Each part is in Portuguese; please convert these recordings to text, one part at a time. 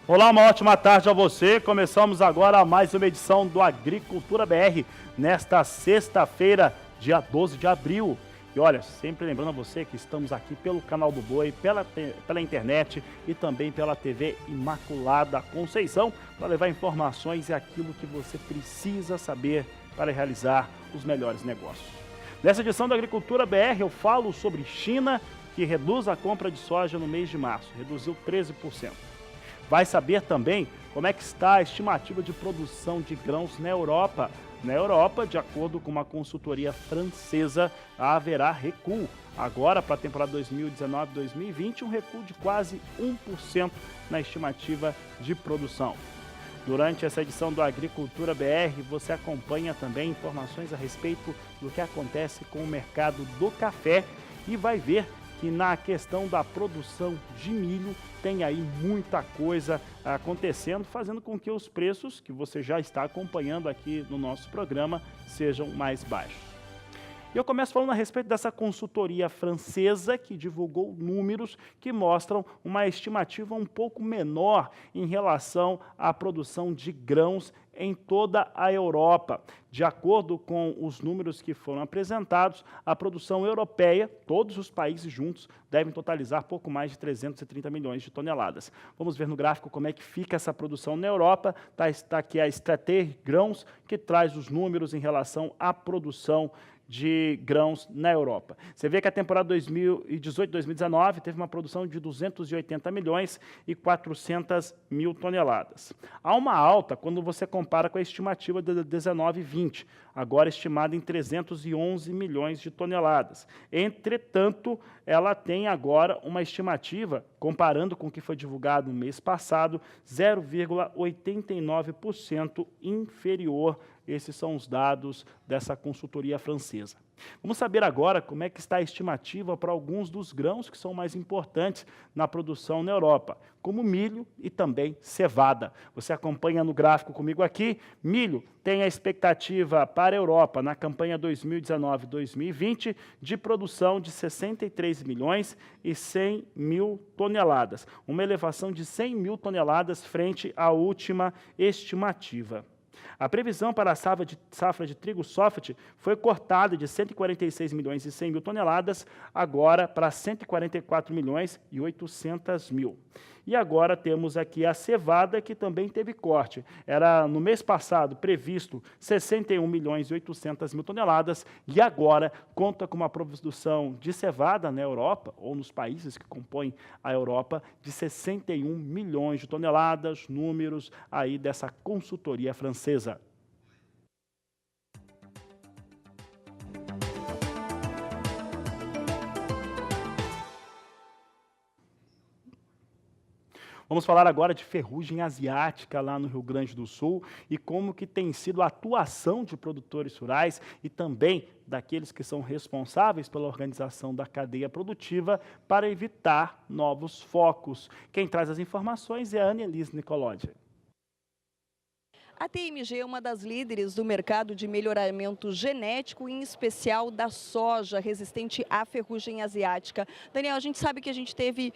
Olá, uma ótima tarde a você. Começamos agora mais uma edição do Agricultura BR, nesta sexta-feira, dia 12 de abril. E olha, sempre lembrando a você que estamos aqui pelo canal do Boi, pela internet e também pela TV Imaculada Conceição, para levar informações e aquilo que você precisa saber para realizar os melhores negócios. Nessa edição da Agricultura BR eu falo sobre China, que reduz a compra de soja no mês de março, reduziu 13%. Vai saber também como é que está a estimativa de produção de grãos na Europa. Na Europa, de acordo com uma consultoria francesa, haverá recuo. Agora, para a temporada 2019-2020, um recuo de quase 1% na estimativa de produção. Durante essa edição do Agricultura BR, você acompanha também informações a respeito do que acontece com o mercado do café e vai ver que na questão da produção de milho tem aí muita coisa acontecendo, fazendo com que os preços que você já está acompanhando aqui no nosso programa sejam mais baixos. Eu começo falando a respeito dessa consultoria francesa que divulgou números que mostram uma estimativa um pouco menor em relação à produção de grãos em toda a Europa. De acordo com os números que foram apresentados, a produção europeia, todos os países juntos, devem totalizar pouco mais de 330 milhões de toneladas. Vamos ver no gráfico como é que fica essa produção na Europa. Está aqui a Strategie Grãos, que traz os números em relação à produção de grãos na Europa. Você vê que a temporada 2018-2019 teve uma produção de 280 milhões e 400 mil toneladas. Há uma alta quando você compara com a estimativa de 19-20, agora estimada em 311 milhões de toneladas. Entretanto, ela tem agora uma estimativa, comparando com o que foi divulgado no mês passado, 0,89% inferior. Esses são os dados dessa consultoria francesa. Vamos saber agora como é que está a estimativa para alguns dos grãos que são mais importantes na produção na Europa, como milho e também cevada. Você acompanha no gráfico comigo aqui. Milho tem a expectativa para a Europa na campanha 2019-2020 de produção de 63 milhões e 100 mil toneladas, uma elevação de 100 mil toneladas frente à última estimativa. A previsão para a safra de trigo soft foi cortada de 146 milhões e 100 mil toneladas, agora para 144 milhões e 800 mil. E agora temos aqui a cevada, que também teve corte. Era, no mês passado, previsto 61 milhões e 800 mil toneladas, e agora conta com uma produção de cevada na Europa, ou nos países que compõem a Europa, de 61 milhões de toneladas, números aí dessa consultoria francesa. Vamos falar agora de ferrugem asiática lá no Rio Grande do Sul e como que tem sido a atuação de produtores rurais e também daqueles que são responsáveis pela organização da cadeia produtiva para evitar novos focos. Quem traz as informações é a Annelise Nicolodi. A TMG é uma das líderes do mercado de melhoramento genético, em especial da soja resistente à ferrugem asiática. Daniel, a gente sabe que a gente teve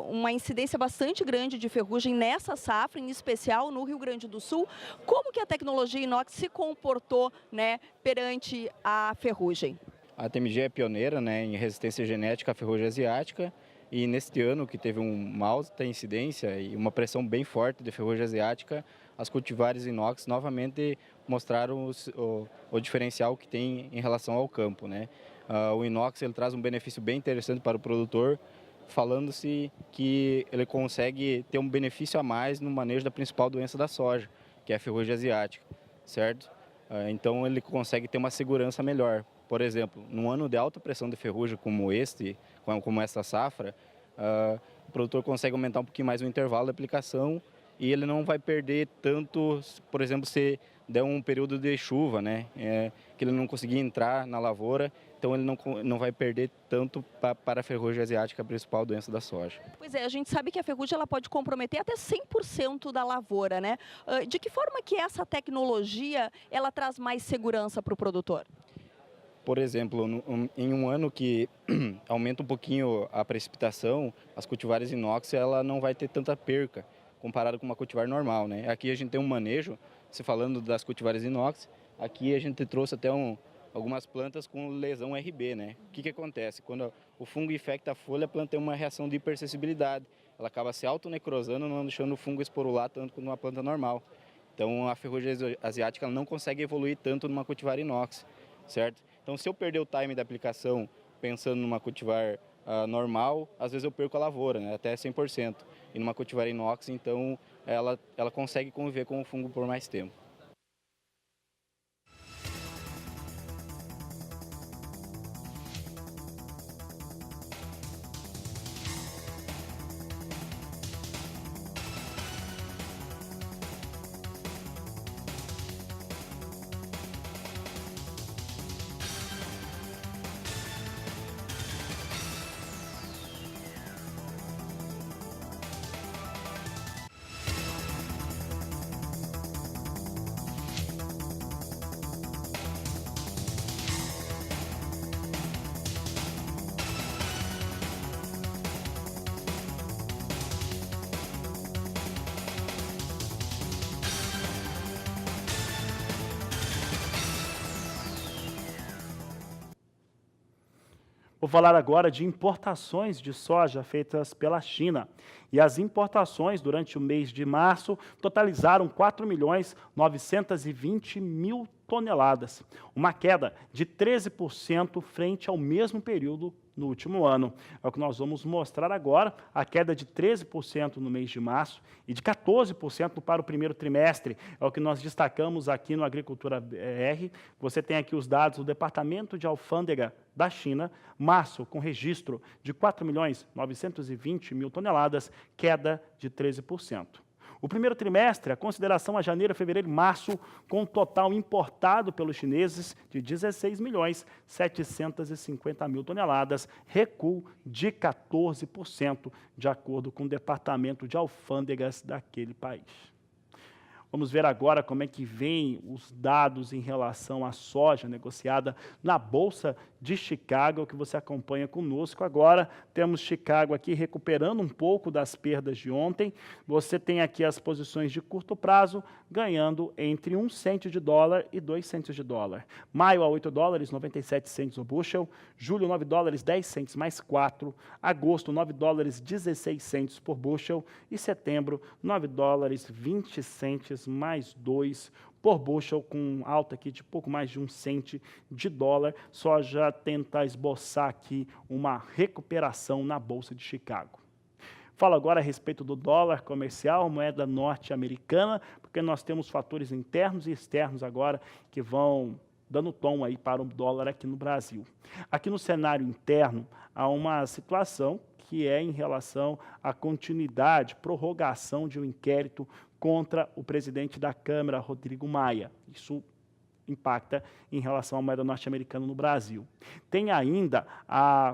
uma incidência bastante grande de ferrugem nessa safra, em especial no Rio Grande do Sul. Como que a tecnologia inox se comportou, né, perante a ferrugem? A TMG é pioneira, né, em resistência genética à ferrugem asiática. E neste ano, que teve uma alta incidência e uma pressão bem forte de ferrugem asiática, as cultivares inox novamente mostraram o diferencial que tem em relação ao campo, né? O inox ele traz um benefício bem interessante para o produtor, falando-se que ele consegue ter um benefício a mais no manejo da principal doença da soja, que é a ferrugem asiática, certo? Então ele consegue ter uma segurança melhor. Por exemplo, num ano de alta pressão de ferrugem como essa safra, o produtor consegue aumentar um pouquinho mais o intervalo de aplicação e ele não vai perder tanto, por exemplo, se der um período de chuva, né, que ele não conseguir entrar na lavoura, então ele não vai perder tanto para a ferrugem asiática, a principal doença da soja. Pois é, a gente sabe que a ferrugem ela pode comprometer até 100% da lavoura, né? De que forma que essa tecnologia ela traz mais segurança para o produtor? Por exemplo, em um ano que aumenta um pouquinho a precipitação, as cultivares inox ela não vai ter tanta perca, comparado com uma cultivar normal, né? Aqui a gente tem um manejo, se falando das cultivares inox, aqui a gente trouxe até algumas plantas com lesão RB, né? O que acontece? Quando o fungo infecta a folha, a planta tem uma reação de hipersensibilidade. Ela acaba se autonecrosando, não deixando o fungo esporular tanto quanto uma planta normal. Então a ferrugem asiática ela não consegue evoluir tanto numa cultivar inox, certo? Então se eu perder o time da aplicação pensando numa cultivar normal, às vezes eu perco a lavoura, né? Até 100%. E numa cultivar inox, então ela consegue conviver com o fungo por mais tempo. Vou falar agora de importações de soja feitas pela China. E as importações durante o mês de março totalizaram 4.920.000 toneladas, uma queda de 13% frente ao mesmo período no último ano. É o que nós vamos mostrar agora, a queda de 13% no mês de março e de 14% para o primeiro trimestre. É o que nós destacamos aqui no Agricultura BR. Você tem aqui os dados do Departamento de Alfândega da China, março com registro de 4.920.000 toneladas, queda de 13%. O primeiro trimestre, a consideração a janeiro, fevereiro e março, com um total importado pelos chineses de 16.750.000 toneladas, recuo de 14%, de acordo com o Departamento de Alfândegas daquele país. Vamos ver agora como é que vem os dados em relação à soja negociada na Bolsa de Chicago, que você acompanha conosco. Agora temos Chicago aqui recuperando um pouco das perdas de ontem. Você tem aqui as posições de curto prazo ganhando entre 1 cento de dólar e 2 centos de dólar. Maio a 8 dólares, 97 centos o bushel. Julho, 9 dólares, 10 centos mais 4. Agosto, 9 dólares, 16 centos por bushel. E setembro, 9 dólares, 20 centos mais 2 por bushel, com alta aqui de pouco mais de 1 cento de dólar. Soja tenta esboçar aqui uma recuperação na Bolsa de Chicago. Falo agora a respeito do dólar comercial, moeda norte-americana, porque nós temos fatores internos e externos agora que vão dando tom aí para o dólar aqui no Brasil. Aqui no cenário interno, há uma situação que é em relação à continuidade, prorrogação de um inquérito contra o presidente da Câmara, Rodrigo Maia. Isso impacta em relação à moeda norte-americana no Brasil. Tem ainda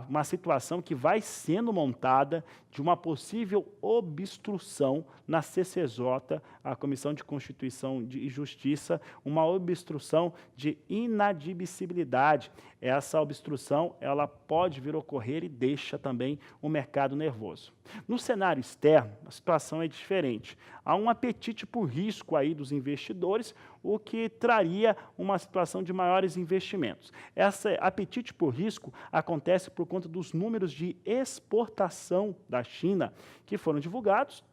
uma situação que vai sendo montada de uma possível obstrução na CCJ, a Comissão de Constituição e Justiça, uma obstrução de inadmissibilidade. Essa obstrução ela pode vir a ocorrer e deixa também o mercado nervoso. No cenário externo, a situação é diferente. Há um apetite por risco aí dos investidores, o que traria uma situação de maiores investimentos. Esse apetite por risco acontece por conta dos números de exportação da China, que foram divulgados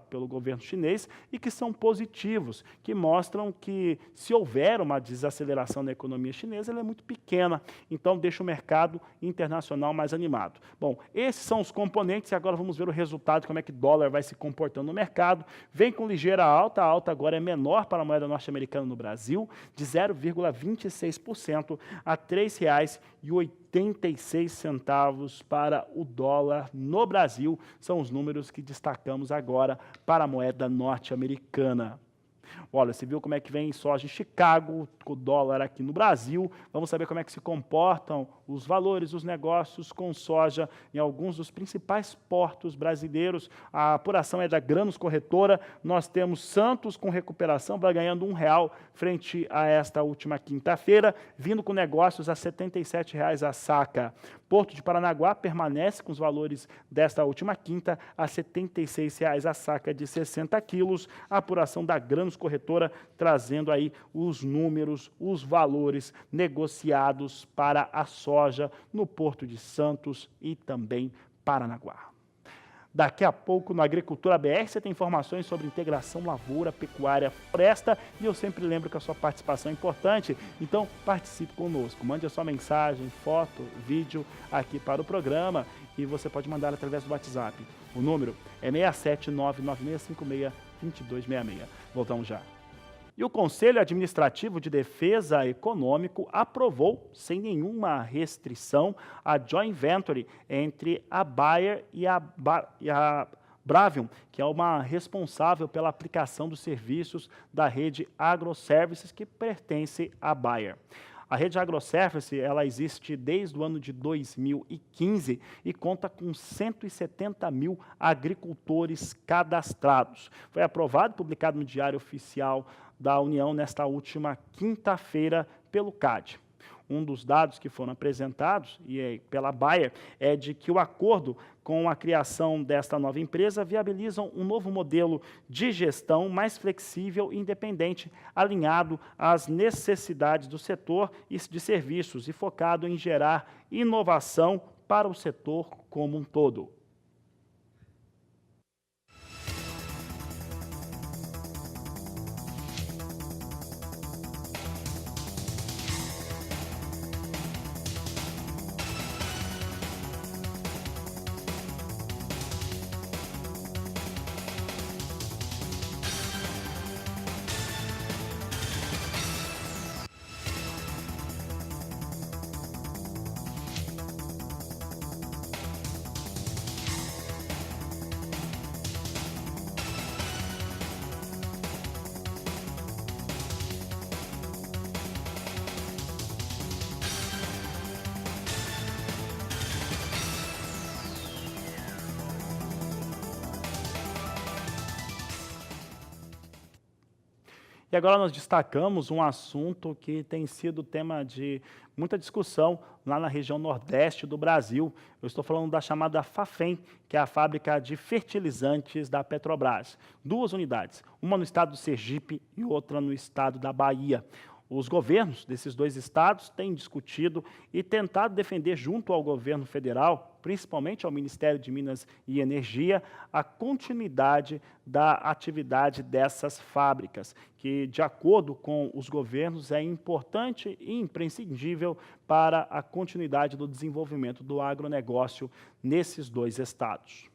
pelo governo chinês e que são positivos, que mostram que se houver uma desaceleração da economia chinesa, ela é muito pequena, então deixa o mercado internacional mais animado. Bom, esses são os componentes e agora vamos ver o resultado, como é que o dólar vai se comportando no mercado. Vem com ligeira alta, a alta agora é menor para a moeda norte-americana no Brasil, de 0,26% a R$ 3,86 para o dólar no Brasil. São os números que destacamos agora para a moeda norte-americana. Olha, você viu como é que vem soja em Chicago, o dólar aqui no Brasil. Vamos saber como é que se comportam os valores, os negócios com soja em alguns dos principais portos brasileiros. A apuração é da Grãos Corretora. Nós temos Santos com recuperação, vai ganhando R$1 frente a esta última quinta-feira, vindo com negócios a R$ 77,00 a saca. Porto de Paranaguá permanece com os valores desta última quinta a R$ 76,00 a saca de 60 quilos. A apuração da Grãos Corretora trazendo aí os números, os valores negociados para a soja no Porto de Santos e também Paranaguá. Daqui a pouco, no Agricultura BR, você tem informações sobre integração lavoura, pecuária, floresta. E eu sempre lembro que a sua participação é importante, então participe conosco. Mande a sua mensagem, foto, vídeo aqui para o programa e você pode mandar através do WhatsApp. O número é 67996562266. Voltamos já. E o Conselho Administrativo de Defesa Econômico aprovou, sem nenhuma restrição, a joint venture entre a Bayer e a Bravium, que é uma responsável pela aplicação dos serviços da rede AgroServices, que pertence à Bayer. A rede AgroService, ela existe desde o ano de 2015 e conta com 170 mil agricultores cadastrados. Foi aprovado e publicado no Diário Oficial da União nesta última quinta-feira pelo CAD. Um dos dados que foram apresentados pela Bayer é de que o acordo com a criação desta nova empresa viabilizam um novo modelo de gestão mais flexível e independente, alinhado às necessidades do setor de serviços e focado em gerar inovação para o setor como um todo. E agora nós destacamos um assunto que tem sido tema de muita discussão lá na região nordeste do Brasil. Eu estou falando da chamada Fafem, que é a fábrica de fertilizantes da Petrobras. 2 unidades, uma no estado do Sergipe e outra no estado da Bahia. Os governos desses 2 estados têm discutido e tentado defender junto ao governo federal, principalmente ao Ministério de Minas e Energia, a continuidade da atividade dessas fábricas, que, de acordo com os governos, é importante e imprescindível para a continuidade do desenvolvimento do agronegócio nesses 2 estados.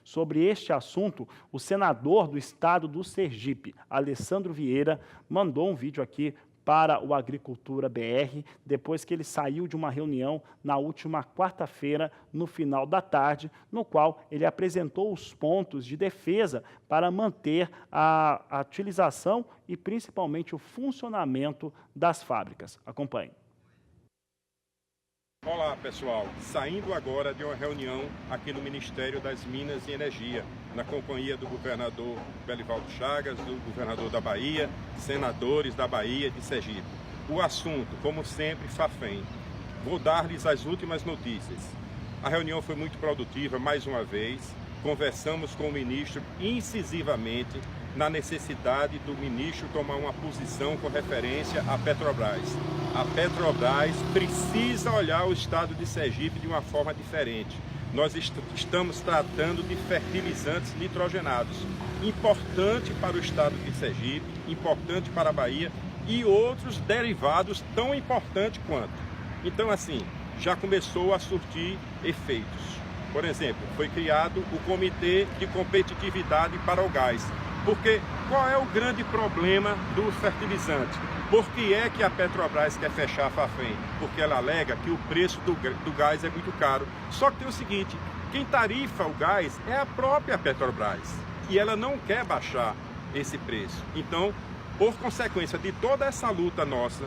Sobre este assunto, o senador do estado do Sergipe, Alessandro Vieira, mandou um vídeo aqui para o Agricultura BR, depois que ele saiu de uma reunião na última quarta-feira, no final da tarde, no qual ele apresentou os pontos de defesa para manter a utilização e principalmente o funcionamento das fábricas. Acompanhe. Olá pessoal, saindo agora de uma reunião aqui no Ministério das Minas e Energia, na companhia do governador Belivaldo Chagas, do governador da Bahia, senadores da Bahia e de Sergipe. O assunto, como sempre, Fafem. Vou dar-lhes as últimas notícias. A reunião foi muito produtiva, mais uma vez. Conversamos com o ministro incisivamente na necessidade do ministro tomar uma posição com referência à Petrobras. A Petrobras precisa olhar o estado de Sergipe de uma forma diferente. Nós estamos tratando de fertilizantes nitrogenados, importante para o estado de Sergipe, importante para a Bahia e outros derivados tão importantes quanto. Então, assim, já começou a surtir efeitos. Por exemplo, foi criado o Comitê de Competitividade para o Gás. Porque qual é o grande problema do fertilizante? Por que é que a Petrobras quer fechar a Fafem? Porque ela alega que o preço do gás é muito caro. Só que tem o seguinte, quem tarifa o gás é a própria Petrobras. E ela não quer baixar esse preço. Então, por consequência de toda essa luta nossa,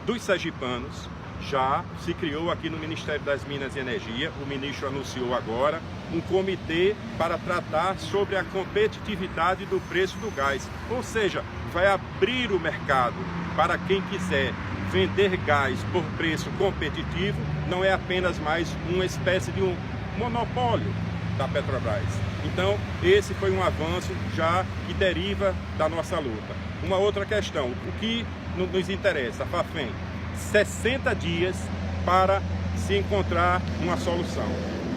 dos sergipanos, já se criou aqui no Ministério das Minas e Energia, o ministro anunciou agora, um comitê para tratar sobre a competitividade do preço do gás. Ou seja, vai abrir o mercado para quem quiser vender gás por preço competitivo, não é apenas mais uma espécie de um monopólio da Petrobras. Então, esse foi um avanço já que deriva da nossa luta. Uma outra questão, o que nos interessa, a Fafem, 60 dias para se encontrar uma solução.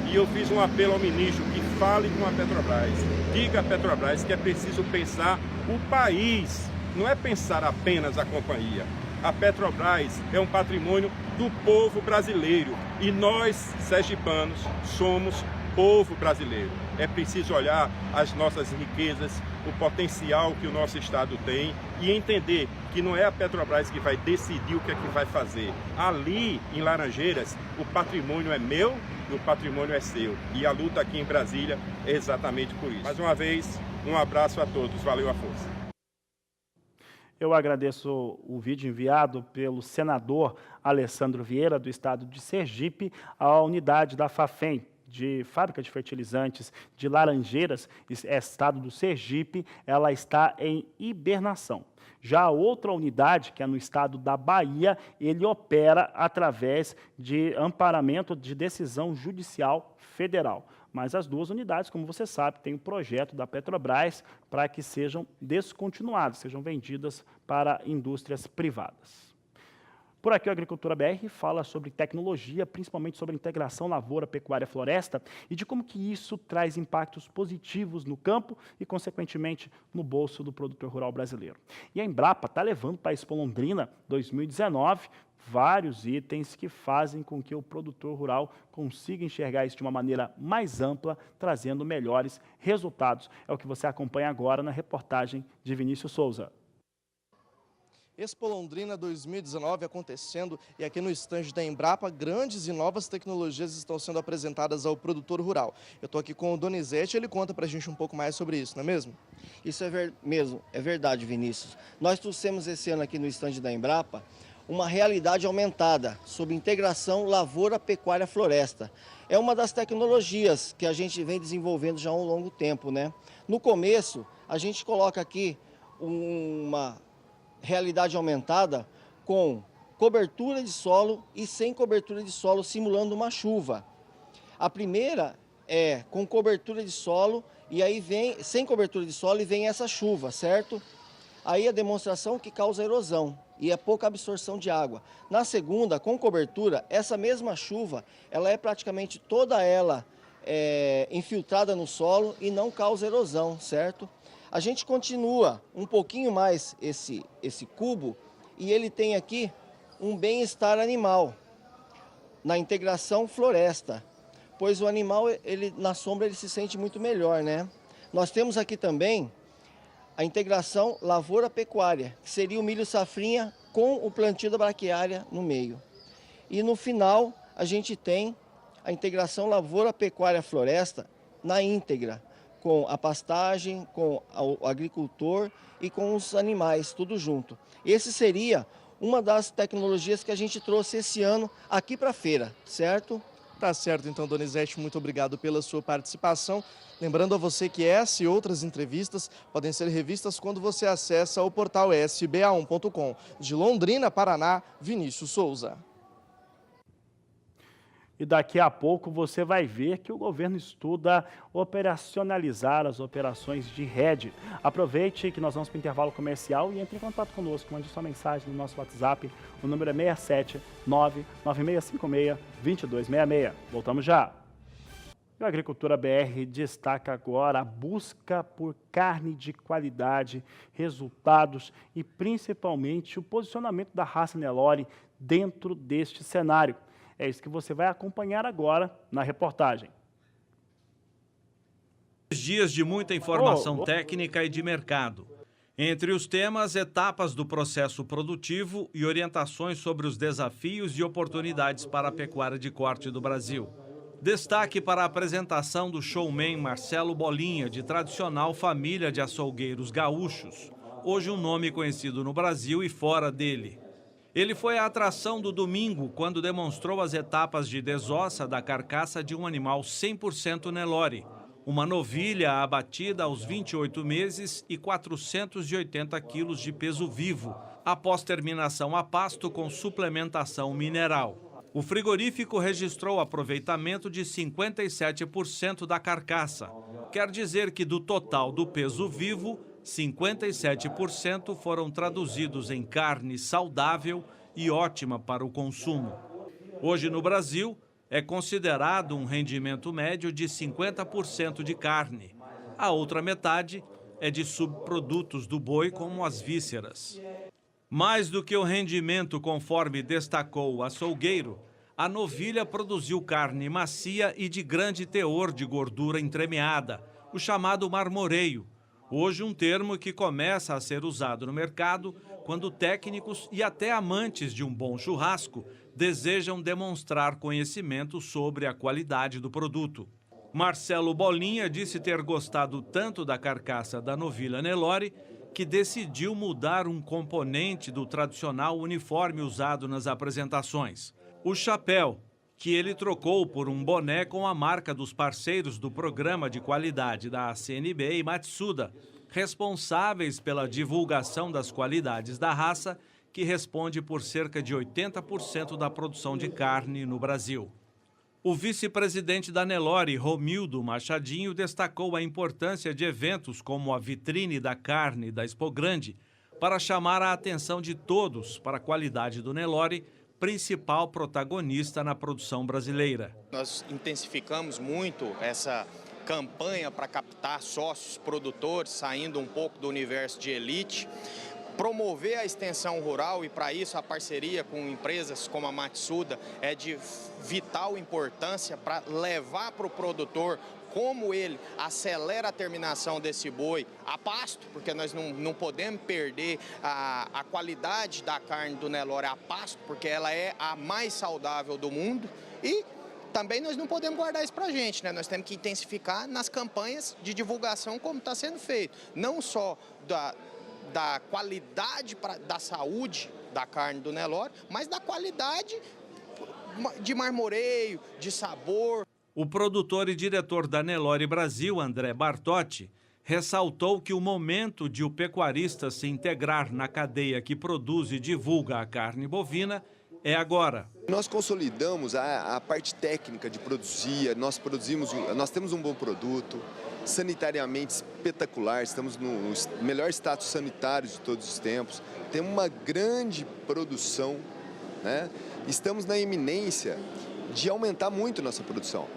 E eu fiz um apelo ao ministro que fale com a Petrobras, diga à Petrobras que é preciso pensar o país, não é pensar apenas a companhia. A Petrobras é um patrimônio do povo brasileiro e nós, sergipanos, somos povo brasileiro. É preciso olhar as nossas riquezas, o potencial que o nosso estado tem e entender que não é a Petrobras que vai decidir o que é que vai fazer. Ali, em Laranjeiras, o patrimônio é meu e o patrimônio é seu. E a luta aqui em Brasília é exatamente por isso. Mais uma vez, um abraço a todos. Valeu a força. Eu agradeço o vídeo enviado pelo senador Alessandro Vieira, do estado de Sergipe, à unidade da Fafem, de fábrica de fertilizantes de Laranjeiras, estado do Sergipe, ela está em hibernação. Já a outra unidade, que é no estado da Bahia, ele opera através de amparamento de decisão judicial federal. Mas as duas unidades, como você sabe, tem um projeto da Petrobras para que sejam descontinuadas, sejam vendidas para indústrias privadas. Por aqui, a Agricultura BR fala sobre tecnologia, principalmente sobre integração lavoura, pecuária, floresta e de como que isso traz impactos positivos no campo e, consequentemente, no bolso do produtor rural brasileiro. E a Embrapa está levando para a Expo Londrina 2019 vários itens que fazem com que o produtor rural consiga enxergar isso de uma maneira mais ampla, trazendo melhores resultados. É o que você acompanha agora na reportagem de Vinícius Souza. Expo Londrina 2019 acontecendo e aqui no estande da Embrapa, grandes e novas tecnologias estão sendo apresentadas ao produtor rural. Eu estou aqui com o Donizete, ele conta para a gente um pouco mais sobre isso, não é mesmo? Isso é verdade, Vinícius. Nós trouxemos esse ano aqui no estande da Embrapa uma realidade aumentada sobre integração lavoura, pecuária, floresta. É uma das tecnologias que a gente vem desenvolvendo já há um longo tempo, né? No começo, a gente coloca aqui uma realidade aumentada com cobertura de solo e sem cobertura de solo, simulando uma chuva. A primeira é com cobertura de solo e aí vem sem cobertura de solo e vem essa chuva, certo? Aí a demonstração que causa erosão e é pouca absorção de água. Na segunda, com cobertura, essa mesma chuva, ela é praticamente toda ela infiltrada no solo e não causa erosão, certo? A gente continua um pouquinho mais esse cubo e ele tem aqui um bem-estar animal na integração floresta, pois o animal na sombra ele se sente muito melhor, né? Nós temos aqui também a integração lavoura-pecuária, que seria o milho safrinha com o plantio da braquiária no meio. E no final a gente tem a integração lavoura-pecuária-floresta na íntegra, com a pastagem, com o agricultor e com os animais, tudo junto. Esse seria uma das tecnologias que a gente trouxe esse ano aqui para a feira, certo? Tá certo, então, Donizete, muito obrigado pela sua participação. Lembrando a você que essa e outras entrevistas podem ser revistas quando você acessa o portal sba1.com. De Londrina, Paraná, Vinícius Souza. E daqui a pouco você vai ver que o governo estuda operacionalizar as operações de rede. Aproveite que nós vamos para o intervalo comercial e entre em contato conosco. Mande sua mensagem no nosso WhatsApp. O número é 67996562266. Voltamos já. A Agricultura BR destaca agora a busca por carne de qualidade, resultados e principalmente o posicionamento da raça Nelore dentro deste cenário. É isso que você vai acompanhar agora na reportagem. Dias de muita informação técnica e de mercado. Entre os temas, etapas do processo produtivo e orientações sobre os desafios e oportunidades para a pecuária de corte do Brasil. Destaque para a apresentação do showman Marcelo Bolinha, de tradicional família de açougueiros gaúchos, hoje um nome conhecido no Brasil e fora dele. Ele foi a atração do domingo, quando demonstrou as etapas de desossa da carcaça de um animal 100% Nelore, uma novilha abatida aos 28 meses e 480 quilos de peso vivo, após terminação a pasto com suplementação mineral. O frigorífico registrou aproveitamento de 57% da carcaça. Quer dizer que do total do peso vivo, 57% foram traduzidos em carne saudável e ótima para o consumo. Hoje no Brasil, é considerado um rendimento médio de 50% de carne. A outra metade é de subprodutos do boi, como as vísceras. Mais do que o rendimento, conforme destacou o açougueiro, a novilha produziu carne macia e de grande teor de gordura entremeada, o chamado marmoreio. Hoje um termo que começa a ser usado no mercado quando técnicos e até amantes de um bom churrasco desejam demonstrar conhecimento sobre a qualidade do produto. Marcelo Bolinha disse ter gostado tanto da carcaça da novilha Nelore que decidiu mudar um componente do tradicional uniforme usado nas apresentações. O chapéu, que ele trocou por um boné com a marca dos parceiros do programa de qualidade da CNB e Matsuda, responsáveis pela divulgação das qualidades da raça, que responde por cerca de 80% da produção de carne no Brasil. O vice-presidente da Nelore, Romildo Machadinho, destacou a importância de eventos como a Vitrine da Carne da Expo Grande para chamar a atenção de todos para a qualidade do Nelore, principal protagonista na produção brasileira. Nós intensificamos muito essa campanha para captar sócios produtores, saindo um pouco do universo de elite, promover a extensão rural, e para isso a parceria com empresas como a Matsuda é de vital importância para levar para o produtor como ele acelera a terminação desse boi a pasto, porque nós não podemos perder a qualidade da carne do Nelore a pasto, porque ela é a mais saudável do mundo, e também nós não podemos guardar isso para a gente, né? Nós temos que intensificar nas campanhas de divulgação como está sendo feito, não só da qualidade da saúde da carne do Nelore, mas da qualidade de marmoreio, de sabor. O produtor e diretor da Nelore Brasil, André Bartotti, ressaltou que o momento de o pecuarista se integrar na cadeia que produz e divulga a carne bovina é agora. Nós consolidamos a parte técnica de produzir, nós temos um bom produto, sanitariamente espetacular, estamos no melhor status sanitário de todos os tempos, temos uma grande produção, né? Estamos na iminência de aumentar muito nossa produção.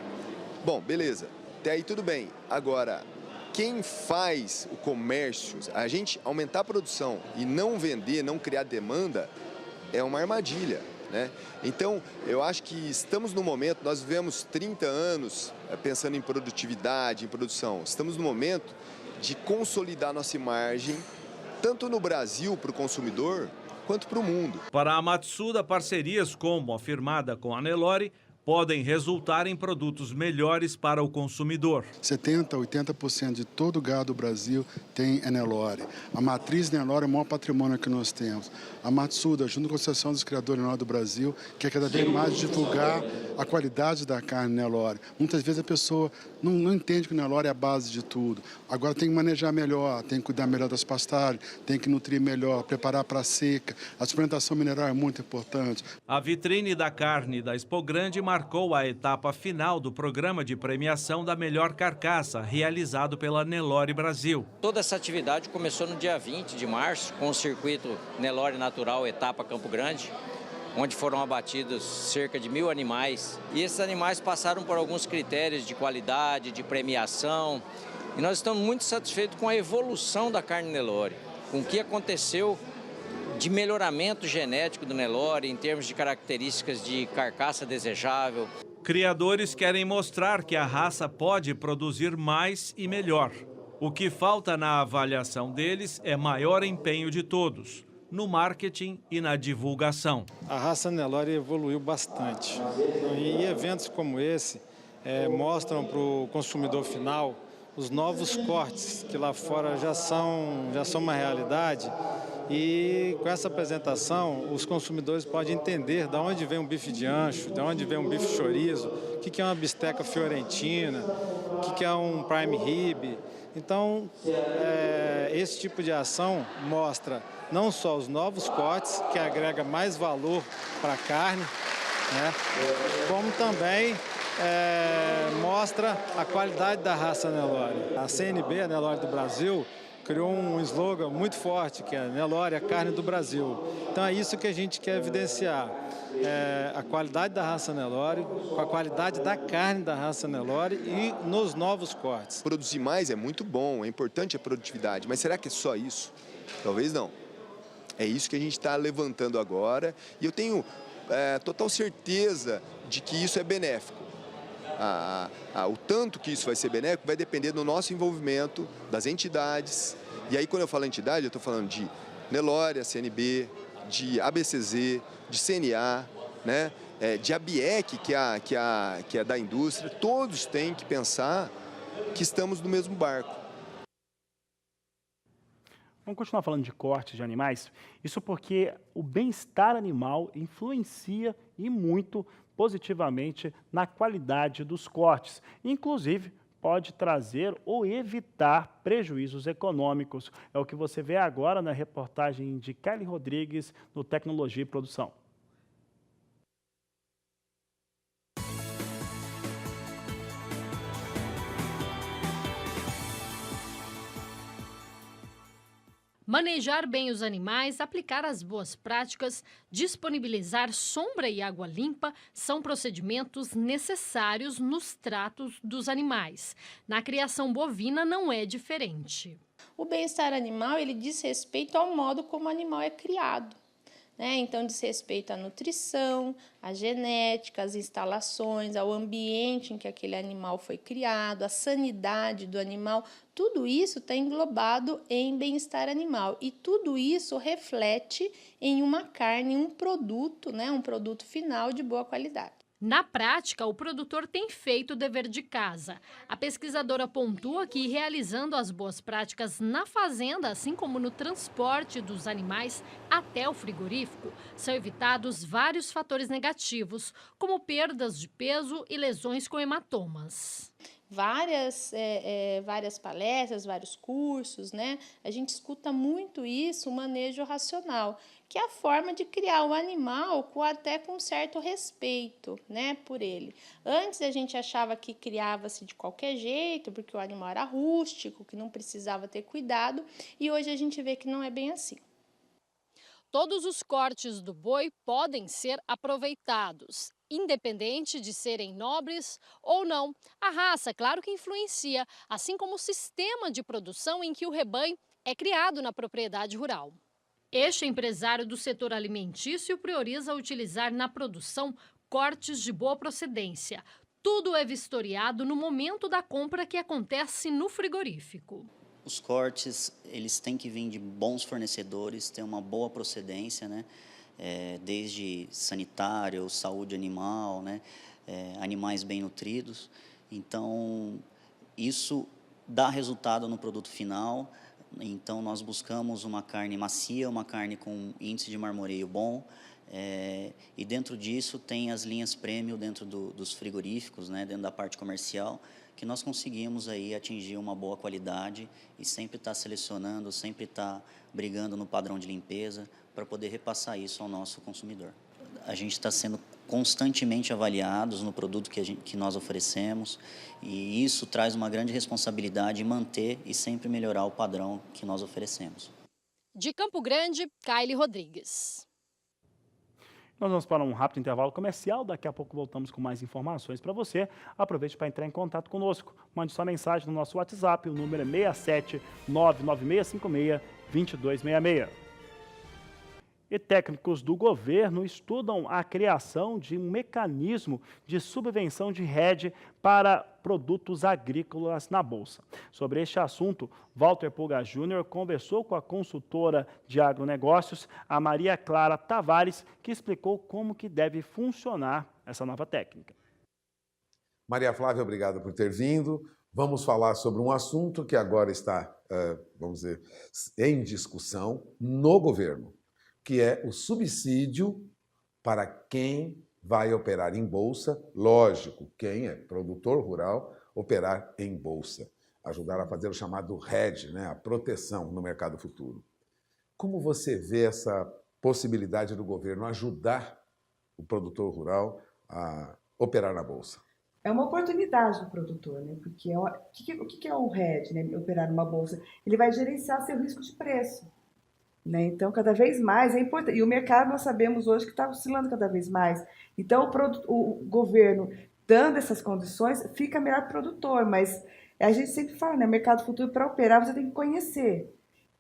Bom, beleza, até aí tudo bem. Agora, quem faz o comércio, a gente aumentar a produção e não vender, não criar demanda, é uma armadilha, né? Então, eu acho que estamos no momento, nós vivemos 30 anos pensando em produtividade, em produção. Estamos no momento de consolidar nossa imagem, tanto no Brasil para o consumidor, quanto para o mundo. Para a Matsuda, parcerias como a firmada com a Nelore podem resultar em produtos melhores para o consumidor. 70% a 80% de todo o gado do Brasil tem Nelore. A matriz Nelore é o maior patrimônio que nós temos. A Matsuda, junto com a Associação dos Criadores Nelore do Brasil, quer cada vez mais divulgar a qualidade da carne Nelore. Muitas vezes a pessoa não entende que o Nelore é a base de tudo. Agora tem que manejar melhor, tem que cuidar melhor das pastagens, tem que nutrir melhor, preparar para a seca. A suplementação mineral é muito importante. A vitrine da carne da Expo Grande marcou a etapa final do programa de premiação da melhor carcaça, realizado pela Nelore Brasil. Toda essa atividade começou no dia 20 de março, com o circuito Nelore Natural Etapa Campo Grande, onde foram abatidos cerca de 1.000 animais. E esses animais passaram por alguns critérios de qualidade, de premiação. E nós estamos muito satisfeitos com a evolução da carne Nelore, com o que aconteceu de melhoramento genético do Nelore em termos de características de carcaça desejável. Criadores querem mostrar que a raça pode produzir mais e melhor. O que falta na avaliação deles é maior empenho de todos, no marketing e na divulgação. A raça Nelore evoluiu bastante. E eventos como esse mostram para o consumidor final os novos cortes que lá fora já são uma realidade. E com essa apresentação, os consumidores podem entender de onde vem um bife de ancho, de onde vem um bife chorizo, o que é uma bisteca fiorentina, o que é um prime rib. Então, esse tipo de ação mostra não só os novos cortes, que agrega mais valor para a carne, né, como também mostra a qualidade da raça Nelore. A CNB, a Nelore do Brasil, criou um slogan muito forte, que é Nelore, a carne do Brasil. Então é isso que a gente quer evidenciar. A qualidade da raça Nelore, com a qualidade da carne da raça Nelore e nos novos cortes. Produzir mais é muito bom, é importante a produtividade, mas será que é só isso? Talvez não. É isso que a gente está levantando agora e eu tenho total certeza de que isso é benéfico. O tanto que isso vai ser benéfico vai depender do nosso envolvimento, das entidades. E aí, quando eu falo entidade, eu estou falando de Nelore, a CNB, de ABCZ, de CNA, né? De ABIEC, que é da indústria. Todos têm que pensar que estamos no mesmo barco. Vamos continuar falando de cortes de animais? Isso porque o bem-estar animal influencia e muito positivamente na qualidade dos cortes. Inclusive, pode trazer ou evitar prejuízos econômicos. É o que você vê agora na reportagem de Kylie Rodrigues no Tecnologia e Produção. Manejar bem os animais, aplicar as boas práticas, disponibilizar sombra e água limpa são procedimentos necessários nos tratos dos animais. Na criação bovina não é diferente. O bem-estar animal, ele diz respeito ao modo como o animal é criado, né? Então, diz respeito à nutrição, à genética, às instalações, ao ambiente em que aquele animal foi criado, à sanidade do animal. Tudo isso está englobado em bem-estar animal e tudo isso reflete em uma carne, um produto, né? Um produto final de boa qualidade. Na prática, o produtor tem feito o dever de casa. A pesquisadora pontua que, realizando as boas práticas na fazenda, assim como no transporte dos animais até o frigorífico, são evitados vários fatores negativos, como perdas de peso e lesões com hematomas. Várias palestras, vários cursos, né? A gente escuta muito isso, o manejo racional, que é a forma de criar o animal até com certo respeito, né, por ele. Antes a gente achava que criava-se de qualquer jeito, porque o animal era rústico, que não precisava ter cuidado, e hoje a gente vê que não é bem assim. Todos os cortes do boi podem ser aproveitados, independente de serem nobres ou não. A raça, claro que influencia, assim como o sistema de produção em que o rebanho é criado na propriedade rural. Este empresário do setor alimentício prioriza utilizar na produção cortes de boa procedência. Tudo é vistoriado no momento da compra que acontece no frigorífico. Os cortes, eles têm que vir de bons fornecedores, ter uma boa procedência, né? Desde sanitário, saúde animal, né? Animais bem nutridos. Então, isso dá resultado no produto final. Então, nós buscamos uma carne macia, uma carne com índice de marmoreio bom. E dentro disso tem as linhas premium dentro dos frigoríficos, né? Dentro da parte comercial, que nós conseguimos aí atingir uma boa qualidade e sempre estar selecionando, sempre estar brigando no padrão de limpeza para poder repassar isso ao nosso consumidor. A gente está sendo constantemente avaliados no produto que nós oferecemos e isso traz uma grande responsabilidade em manter e sempre melhorar o padrão que nós oferecemos. De Campo Grande, Kylie Rodrigues. Nós vamos para um rápido intervalo comercial, daqui a pouco voltamos com mais informações para você. Aproveite para entrar em contato conosco. Mande sua mensagem no nosso WhatsApp, o número é 67 99656 2266. E técnicos do governo estudam a criação de um mecanismo de subvenção de rede para produtos agrícolas na Bolsa. Sobre este assunto, Walter Pulga Júnior conversou com a consultora de agronegócios, a Maria Clara Tavares, que explicou como que deve funcionar essa nova técnica. Maria Flávia, obrigado por ter vindo. Vamos falar sobre um assunto que agora está, vamos dizer, em discussão no governo, que é o subsídio para quem vai operar em bolsa, lógico, quem é produtor rural, operar em bolsa, ajudar a fazer o chamado hedge, né, a proteção no mercado futuro. Como você vê essa possibilidade do governo ajudar o produtor rural a operar na bolsa? É uma oportunidade do produtor, né? Porque o que é um hedge, né? Operar numa bolsa? Ele vai gerenciar seu risco de preço, né? Então, cada vez mais é importante. E o mercado, nós sabemos hoje que está oscilando cada vez mais. Então, o governo dando essas condições, fica melhor para o produtor. Mas a gente sempre fala, né? Mercado futuro, para operar, você tem que conhecer.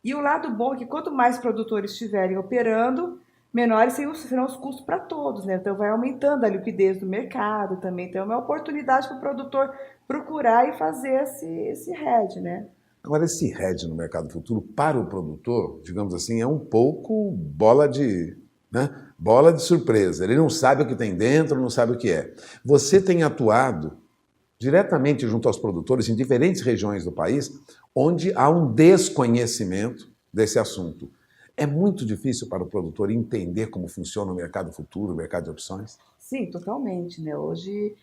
E o lado bom é que quanto mais produtores estiverem operando, menores serão os custos para todos, né? Então vai aumentando a liquidez do mercado também. Então é uma oportunidade para o produtor procurar e fazer esse hedge, né? Agora, esse hedge no mercado futuro, para o produtor, digamos assim, é um pouco bola de surpresa. Ele não sabe o que tem dentro, não sabe o que é. Você tem atuado diretamente junto aos produtores em diferentes regiões do país, onde há um desconhecimento desse assunto. É muito difícil para o produtor entender como funciona o mercado futuro, o mercado de opções? Sim, totalmente, né? Hoje,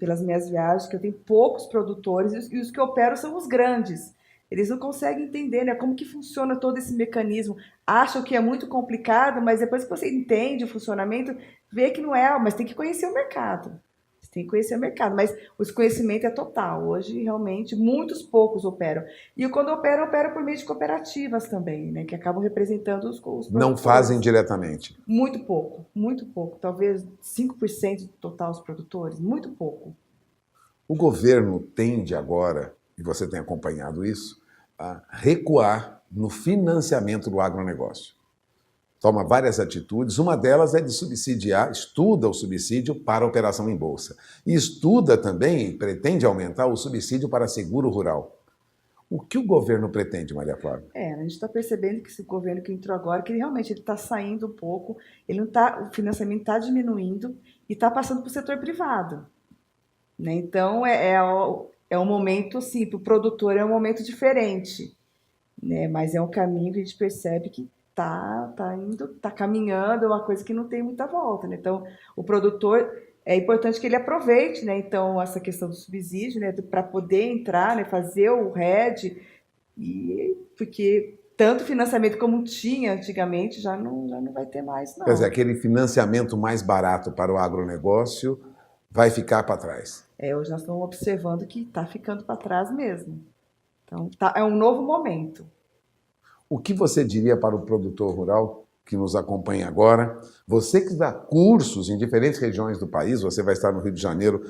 pelas minhas viagens, que eu tenho poucos produtores e os que operam são os grandes. Eles não conseguem entender, né, como que funciona todo esse mecanismo. Acham que é muito complicado, mas depois que você entende o funcionamento, vê que não é, mas tem que conhecer o mercado. Você tem que conhecer o mercado, mas o conhecimento é total. Hoje, realmente, poucos operam. E quando operam por meio de cooperativas também, né, que acabam representando os produtores. Não fazem diretamente? Muito pouco. Talvez 5% do total dos produtores, muito pouco. O governo tende agora, e você tem acompanhado isso, a recuar no financiamento do agronegócio. Toma várias atitudes, uma delas é de subsidiar, estuda o subsídio para a operação em bolsa. E estuda também, pretende aumentar o subsídio para seguro rural. O que o governo pretende, Maria Flávia? A gente está percebendo que esse governo que entrou agora, que ele realmente está saindo um pouco, o financiamento está diminuindo e está passando para o setor privado. Né? Então, é um momento, assim, para o produtor é um momento diferente, né? Mas é um caminho que a gente percebe que tá caminhando, é uma coisa que não tem muita volta, né? Então, o produtor, é importante que ele aproveite, né? Então, essa questão do subsídio, né? Para poder entrar, né? Fazer o hedge, porque tanto financiamento como tinha antigamente, já não vai ter mais, não. Quer dizer, aquele financiamento mais barato para o agronegócio vai ficar para trás. Hoje nós estamos observando que está ficando para trás mesmo. Então, é um novo momento. O que você diria para o produtor rural que nos acompanha agora? Você que dá cursos em diferentes regiões do país, você vai estar no Rio de Janeiro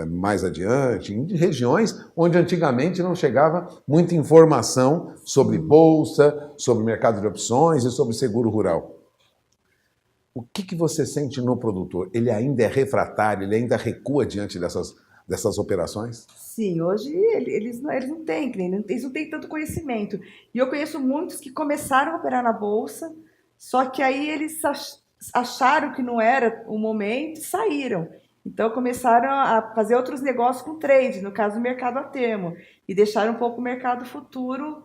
mais adiante, em regiões onde antigamente não chegava muita informação sobre bolsa, sobre mercado de opções e sobre seguro rural. O que você sente no produtor? Ele ainda é refratário, ele ainda recua diante dessas operações? Sim, hoje eles não têm tanto conhecimento. E eu conheço muitos que começaram a operar na bolsa, só que aí eles acharam que não era o momento e saíram. Então começaram a fazer outros negócios com trade, no caso do mercado a termo, e deixaram um pouco o mercado futuro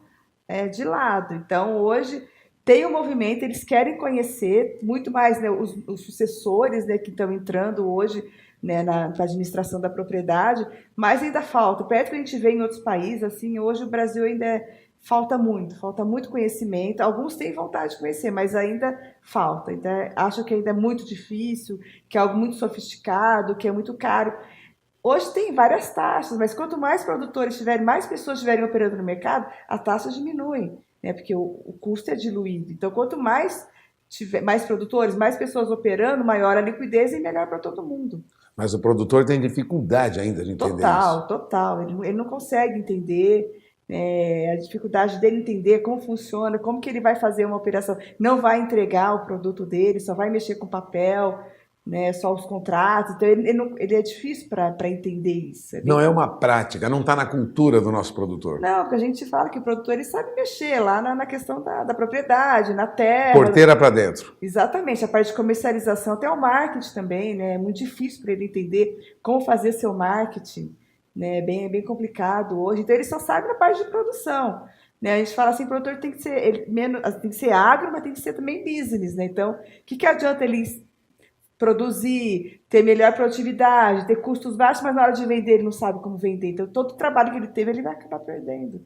de lado. Então hoje tem um movimento, eles querem conhecer muito mais, né, os sucessores, né, que estão entrando hoje, né, na administração da propriedade, mas ainda falta. Perto que a gente vê em outros países, assim, hoje o Brasil ainda falta muito conhecimento. Alguns têm vontade de conhecer, mas ainda falta. Então, acham que ainda é muito difícil, que é algo muito sofisticado, que é muito caro. Hoje tem várias taxas, mas quanto mais produtores tiverem, mais pessoas estiverem operando no mercado, a taxa diminui, né, porque o custo é diluído. Então, quanto mais produtores, mais pessoas operando, maior a liquidez e melhor para todo mundo. Mas o produtor tem dificuldade ainda de entender isso. Total. Ele não consegue entender, a dificuldade dele entender como funciona, como que ele vai fazer uma operação. Não vai entregar o produto dele, só vai mexer com papel. né, só os contratos. Então, ele é difícil para entender isso. Não é uma prática, não está na cultura do nosso produtor. Não, porque a gente fala que o produtor ele sabe mexer lá na questão da propriedade, na terra. Porteira para dentro. Exatamente, a parte de comercialização, até o marketing também, né? É muito difícil para ele entender como fazer seu marketing, né? É bem complicado hoje. Então, ele só sabe na parte de produção. Né? A gente fala assim, o produtor tem que ser tem que ser agro, mas tem que ser também business, né? Então, o que adianta ele produzir, ter melhor produtividade, ter custos baixos, mas na hora de vender ele não sabe como vender. Então, todo o trabalho que ele teve, ele vai acabar perdendo.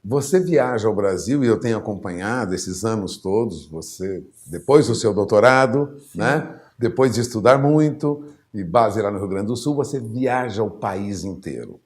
Você viaja ao Brasil e eu tenho acompanhado esses anos todos, você, depois do seu doutorado, né? Depois de estudar muito, e base lá no Rio Grande do Sul, você viaja o país inteiro.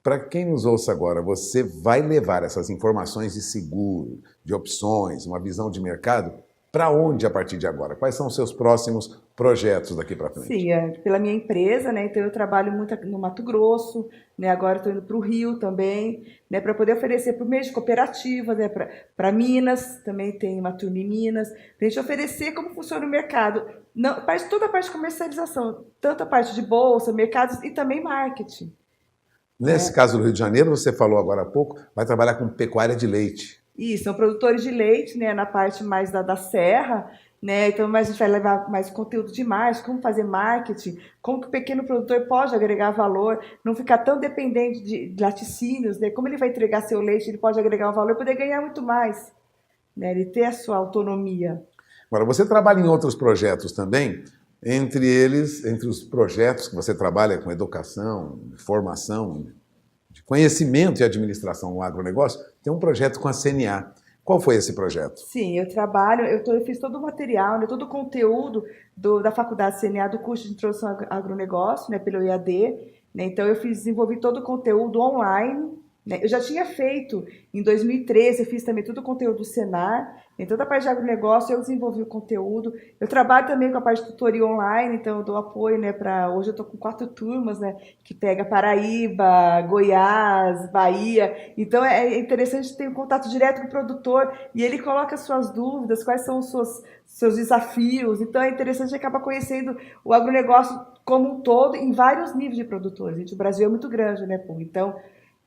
Para quem nos ouça agora, você vai levar essas informações de seguro, de opções, uma visão de mercado, para onde a partir de agora? Quais são os seus próximos projetos daqui para frente? Sim, pela minha empresa, né? Então eu trabalho muito no Mato Grosso, né? Agora estou indo para o Rio também, né? Para poder oferecer por meio de cooperativas, né? Para Minas, também tem uma turma em Minas, para a gente oferecer como funciona o mercado. Não, toda a parte de comercialização, tanto a parte de bolsa, mercados e também marketing. Nesse caso do Rio de Janeiro, você falou agora há pouco, vai trabalhar com pecuária de leite. Isso, são produtores de leite, né, na parte mais da serra, né, então a gente vai levar mais conteúdo de marketing, como fazer marketing, como que o pequeno produtor pode agregar valor, não ficar tão dependente de laticínios, né, como ele vai entregar seu leite, ele pode agregar um valor e poder ganhar muito mais, né, ele ter a sua autonomia. Agora, você trabalha em outros projetos também, entre eles, entre os projetos que você trabalha com educação, formação, de conhecimento e administração no agronegócio, tem um projeto com a CNA. Qual foi esse projeto? Sim, eu fiz todo o material, né, todo o conteúdo da faculdade CNA, do curso de introdução ao agronegócio, né, pelo IAD, né, então eu desenvolvi todo o conteúdo online, né, eu já tinha feito, em 2013, eu fiz também todo o conteúdo do Senar, em toda a parte de agronegócio eu desenvolvi o conteúdo, eu trabalho também com a parte de tutoria online, então eu dou apoio, né, hoje eu estou com 4 turmas, né, que pega Paraíba, Goiás, Bahia, então é interessante ter um contato direto com o produtor e ele coloca as suas dúvidas, quais são os seus desafios, então é interessante acabar conhecendo o agronegócio como um todo em vários níveis de produtores. Gente, o Brasil é muito grande, né, pô? Então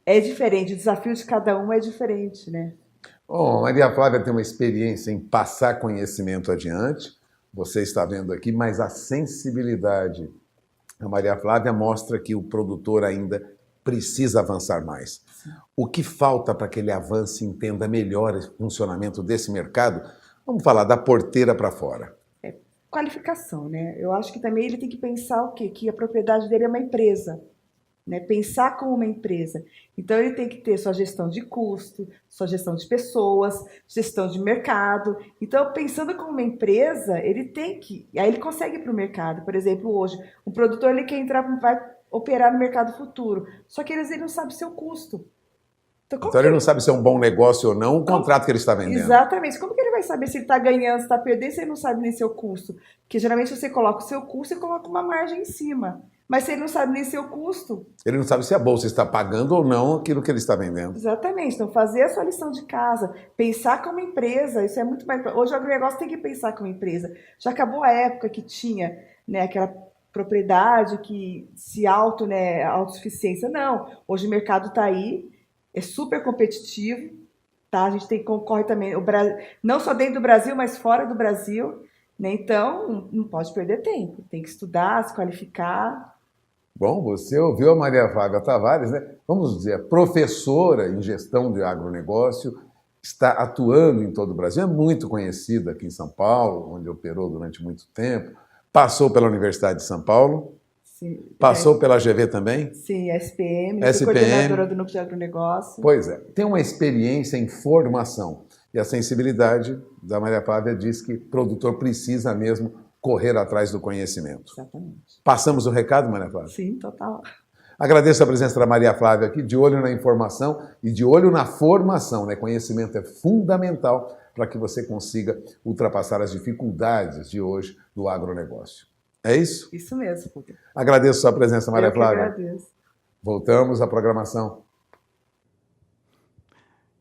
é diferente, o desafio de cada um é diferente, né? Bom, Maria Flávia tem uma experiência em passar conhecimento adiante, você está vendo aqui, mas a sensibilidade da Maria Flávia mostra que o produtor ainda precisa avançar mais. Sim. O que falta para que ele avance e entenda melhor o funcionamento desse mercado? Vamos falar da porteira para fora. Qualificação, né? Eu acho que também ele tem que pensar o quê? Que a propriedade dele é uma empresa. Né, pensar como uma empresa. Então, ele tem que ter sua gestão de custo, sua gestão de pessoas, gestão de mercado. Então, pensando como uma empresa, ele tem que... Aí ele consegue ir para o mercado. Por exemplo, hoje, um produtor ele quer entrar, vai operar no mercado futuro. Só que ele não sabe seu custo. Então ele não sabe se é um bom negócio ou não o contrato que ele está vendendo. Exatamente. Como que ele vai saber se ele está ganhando, se está perdendo, se ele não sabe nem seu custo? Porque geralmente você coloca o seu custo e coloca uma margem em cima. Mas se ele não sabe nem seu custo... Ele não sabe se a bolsa está pagando ou não aquilo que ele está vendendo. Exatamente. Então, fazer a sua lição de casa, pensar como empresa, isso é muito mais... Hoje o agronegócio tem que pensar como empresa. Já acabou a época que tinha, né, aquela propriedade que se autossuficiência. Não. Hoje o mercado está aí, é super competitivo, tá? A gente concorre também, não só dentro do Brasil, mas fora do Brasil, né? Então, não pode perder tempo. Tem que estudar, se qualificar. Bom, você ouviu a Maria Flávia Tavares, né? Vamos dizer, professora em gestão de agronegócio, está atuando em todo o Brasil, é muito conhecida aqui em São Paulo, onde operou durante muito tempo, passou pela Universidade de São Paulo, sim, passou pela GV também? Sim, SPM, coordenadora do Núcleo de Agronegócio. Pois é, tem uma experiência em formação e a sensibilidade da Maria Flávia diz que o produtor precisa mesmo correr atrás do conhecimento. Exatamente. Passamos o recado, Maria Flávia? Sim, total. Agradeço a presença da Maria Flávia aqui, de olho na informação e de olho na formação, né? Conhecimento é fundamental para que você consiga ultrapassar as dificuldades de hoje do agronegócio. É isso? Isso mesmo. Agradeço a sua presença, Maria Flávia. Eu que agradeço. Voltamos à programação.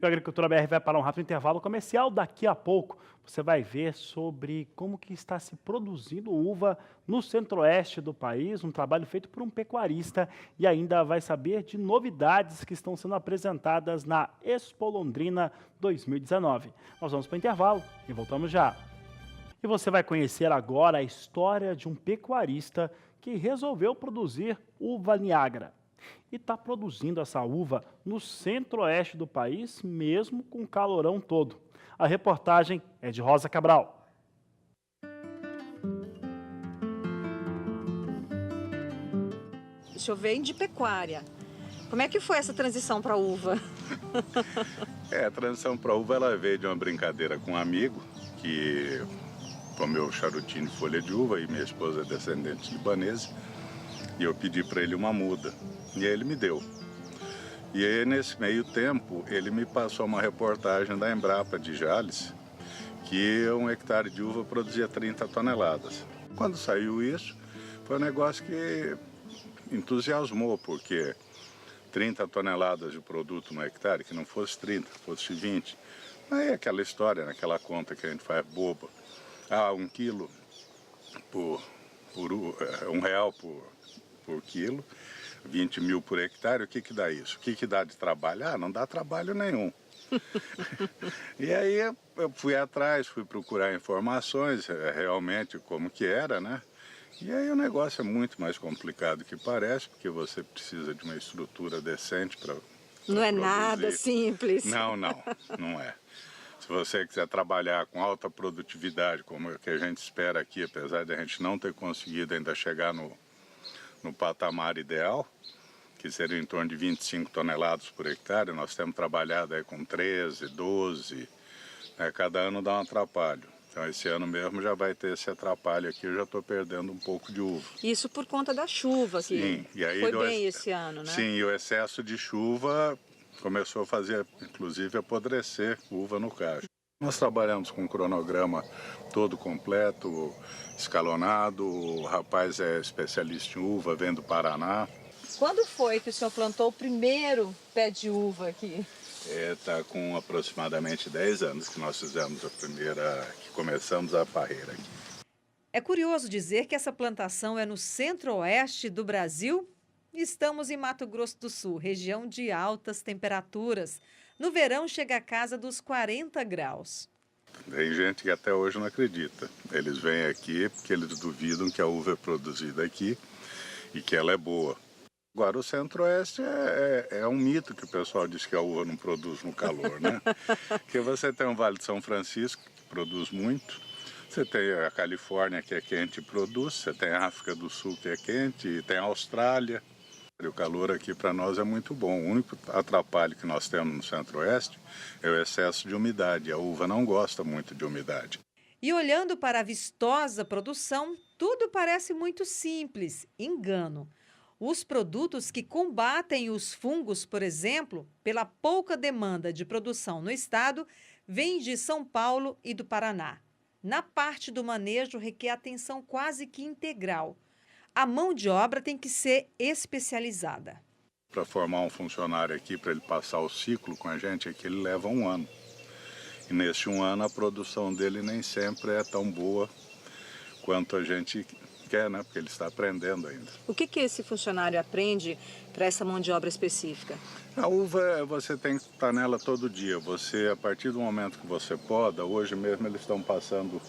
E a Agricultura BR vai para um rápido intervalo comercial. Daqui a pouco você vai ver sobre como que está se produzindo uva no centro-oeste do país, um trabalho feito por um pecuarista, e ainda vai saber de novidades que estão sendo apresentadas na Expo Londrina 2019. Nós vamos para o intervalo e voltamos já. E você vai conhecer agora a história de um pecuarista que resolveu produzir uva Niágara. E está produzindo essa uva no centro-oeste do país, mesmo com o calorão todo. A reportagem é de Rosa Cabral. O senhor vem de pecuária. Como é que foi essa transição para a uva? A transição para a uva ela veio de uma brincadeira com um amigo que comeu charutinho de folha de uva, e minha esposa é descendente libanesa, e eu pedi para ele uma muda. E aí ele me deu. E aí, nesse meio tempo, ele me passou uma reportagem da Embrapa de Jales, que 1 hectare de uva produzia 30 toneladas. Quando saiu isso, foi um negócio que entusiasmou, porque 30 toneladas de produto no hectare, que não fosse 30, fosse 20. Aí é aquela história, aquela conta que a gente faz boba. 1 quilo por R$1 por quilo, 20 mil por hectare, o que dá isso? O que dá de trabalho? Não dá trabalho nenhum. E aí eu fui atrás, fui procurar informações, realmente como que era, né? E aí o negócio é muito mais complicado do que parece, porque você precisa de uma estrutura decente para Não é produzir. nada simples. Não é. Se você quiser trabalhar com alta produtividade, como é que a gente espera aqui, apesar de a gente não ter conseguido ainda chegar no patamar ideal, que seria em torno de 25 toneladas por hectare, nós temos trabalhado aí com 13, 12, né? Cada ano dá um atrapalho. Então esse ano mesmo já vai ter esse atrapalho aqui, eu já estou perdendo um pouco de uva. Isso por conta da chuva que Sim, e aí foi bem esse ano, né? Sim, e o excesso de chuva começou a fazer, inclusive, apodrecer uva no cacho. Nós trabalhamos com um cronograma todo completo, escalonado, o rapaz é especialista em uva, vem do Paraná. Quando foi que o senhor plantou o primeiro pé de uva aqui? Está com aproximadamente 10 anos que nós fizemos que começamos a parreira aqui. É curioso dizer que essa plantação é no centro-oeste do Brasil. Estamos em Mato Grosso do Sul, região de altas temperaturas. No verão chega a casa dos 40 graus. Tem gente que até hoje não acredita. Eles vêm aqui porque eles duvidam que a uva é produzida aqui e que ela é boa. Agora, o centro-oeste é um mito que o pessoal diz que a uva não produz no calor, né? Porque você tem o Vale de São Francisco, que produz muito. Você tem a Califórnia, que é quente e produz. Você tem a África do Sul, que é quente. E tem a Austrália. E o calor aqui para nós é muito bom. O único atrapalho que nós temos no centro-oeste é o excesso de umidade. A uva não gosta muito de umidade. E olhando para a vistosa produção, tudo parece muito simples. Engano. Os produtos que combatem os fungos, por exemplo, pela pouca demanda de produção no estado, vêm de São Paulo e do Paraná. Na parte do manejo requer atenção quase que integral. A mão de obra tem que ser especializada. Para formar um funcionário aqui, para ele passar o ciclo com a gente, aqui ele leva 1 ano. E nesse 1 ano a produção dele nem sempre é tão boa quanto a gente quer, né? Porque ele está aprendendo ainda. O que esse funcionário aprende para essa mão de obra específica? A uva, você tem que estar nela todo dia. Você, a partir do momento que você poda, hoje mesmo eles estão passando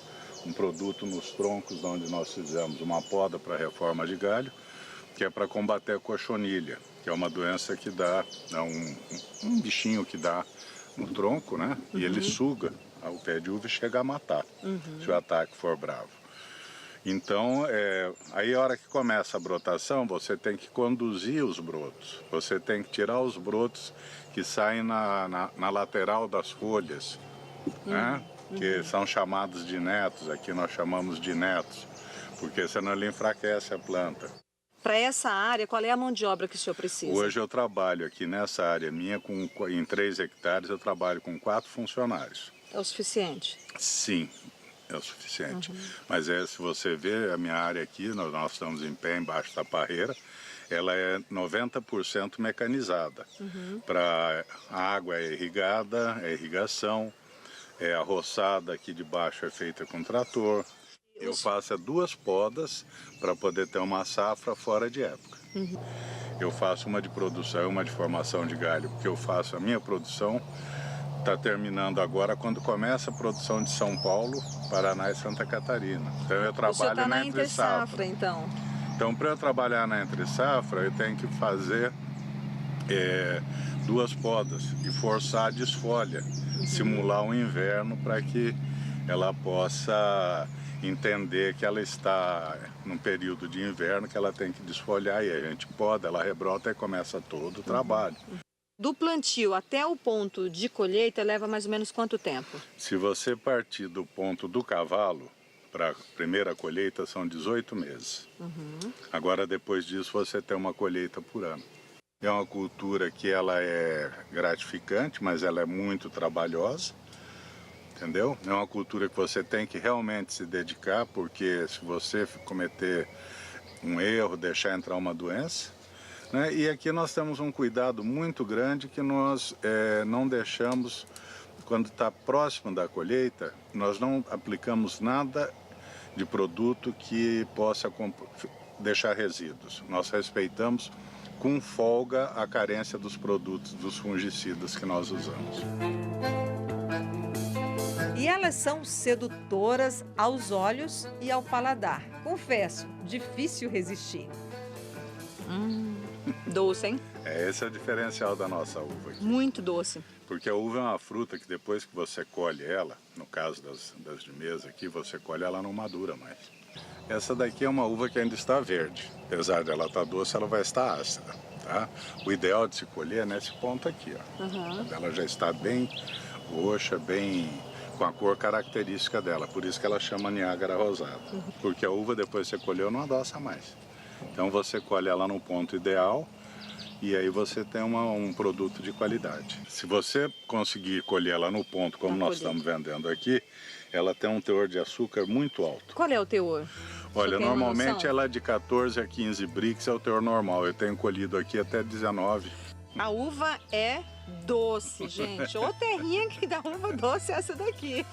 um produto nos troncos, onde nós fizemos uma poda para reforma de galho, que é para combater a cochonilha, que é uma doença que dá, um bichinho que dá no tronco, né? Uhum. E ele suga o pé de uva e chega a matar, se o ataque for bravo. Então, aí a hora que começa a brotação, você tem que conduzir os brotos. Você tem que tirar os brotos que saem na lateral das folhas, né? Que são chamados de netos, aqui nós chamamos de netos, porque senão ele enfraquece a planta. Para essa área, qual é a mão de obra que o senhor precisa? Hoje eu trabalho aqui nessa área minha, em 3 hectares, eu trabalho com 4 funcionários. É o suficiente? Sim. É o suficiente. Mas se você ver a minha área aqui, nós estamos em pé embaixo da parreira, ela é 90% mecanizada. Para a água é irrigada, é irrigação, a roçada aqui de baixo é feita com trator. Eu faço 2 podas para poder ter uma safra fora de época. Eu faço uma de produção e uma de formação de galho, porque eu faço a minha produção, está terminando agora quando começa a produção de São Paulo, Paraná e Santa Catarina. Então eu trabalho na entre safra. Então. Então, para eu trabalhar na entre safra, eu tenho que fazer 2 podas e forçar a desfolha, simular um inverno para que ela possa entender que ela está num período de inverno, que ela tem que desfolhar, e a gente poda, ela rebrota e começa todo o trabalho. Do plantio até o ponto de colheita leva mais ou menos quanto tempo? Se você partir do ponto do cavalo para a primeira colheita, são 18 meses. Agora, depois disso, você tem uma colheita por ano. É uma cultura que ela é gratificante, mas ela é muito trabalhosa, entendeu? É uma cultura que você tem que realmente se dedicar, porque se você cometer um erro, deixar entrar uma doença, né? E aqui nós temos um cuidado muito grande que nós não deixamos, quando está próximo da colheita, nós não aplicamos nada de produto que possa deixar resíduos. Nós respeitamos com folga a carência dos produtos, dos fungicidas que nós usamos. E elas são sedutoras aos olhos e ao paladar. Confesso, difícil resistir. Doce, hein? Esse é o diferencial da nossa uva aqui. Muito doce. Porque a uva é uma fruta que depois que você colhe ela, no caso das de mesa aqui, você colhe ela não madura mais. Essa daqui é uma uva que ainda está verde. Apesar de ela estar doce, ela vai estar ácida, tá? O ideal de se colher é nesse ponto aqui, ó. Ela já está bem roxa, bem com a cor característica dela. Por isso que ela chama Niágara rosada. Porque a uva, depois que você colheu, não adoça mais. Então você colhe ela no ponto ideal e aí você tem um produto de qualidade. Se você conseguir colher ela no ponto, como nós estamos vendendo aqui, ela tem um teor de açúcar muito alto. Qual é o teor? Olha, normalmente ela é de 14 a 15 brix, é o teor normal. Eu tenho colhido aqui até 19. A uva é doce, gente. Ô terrinha que dá uva doce é essa daqui.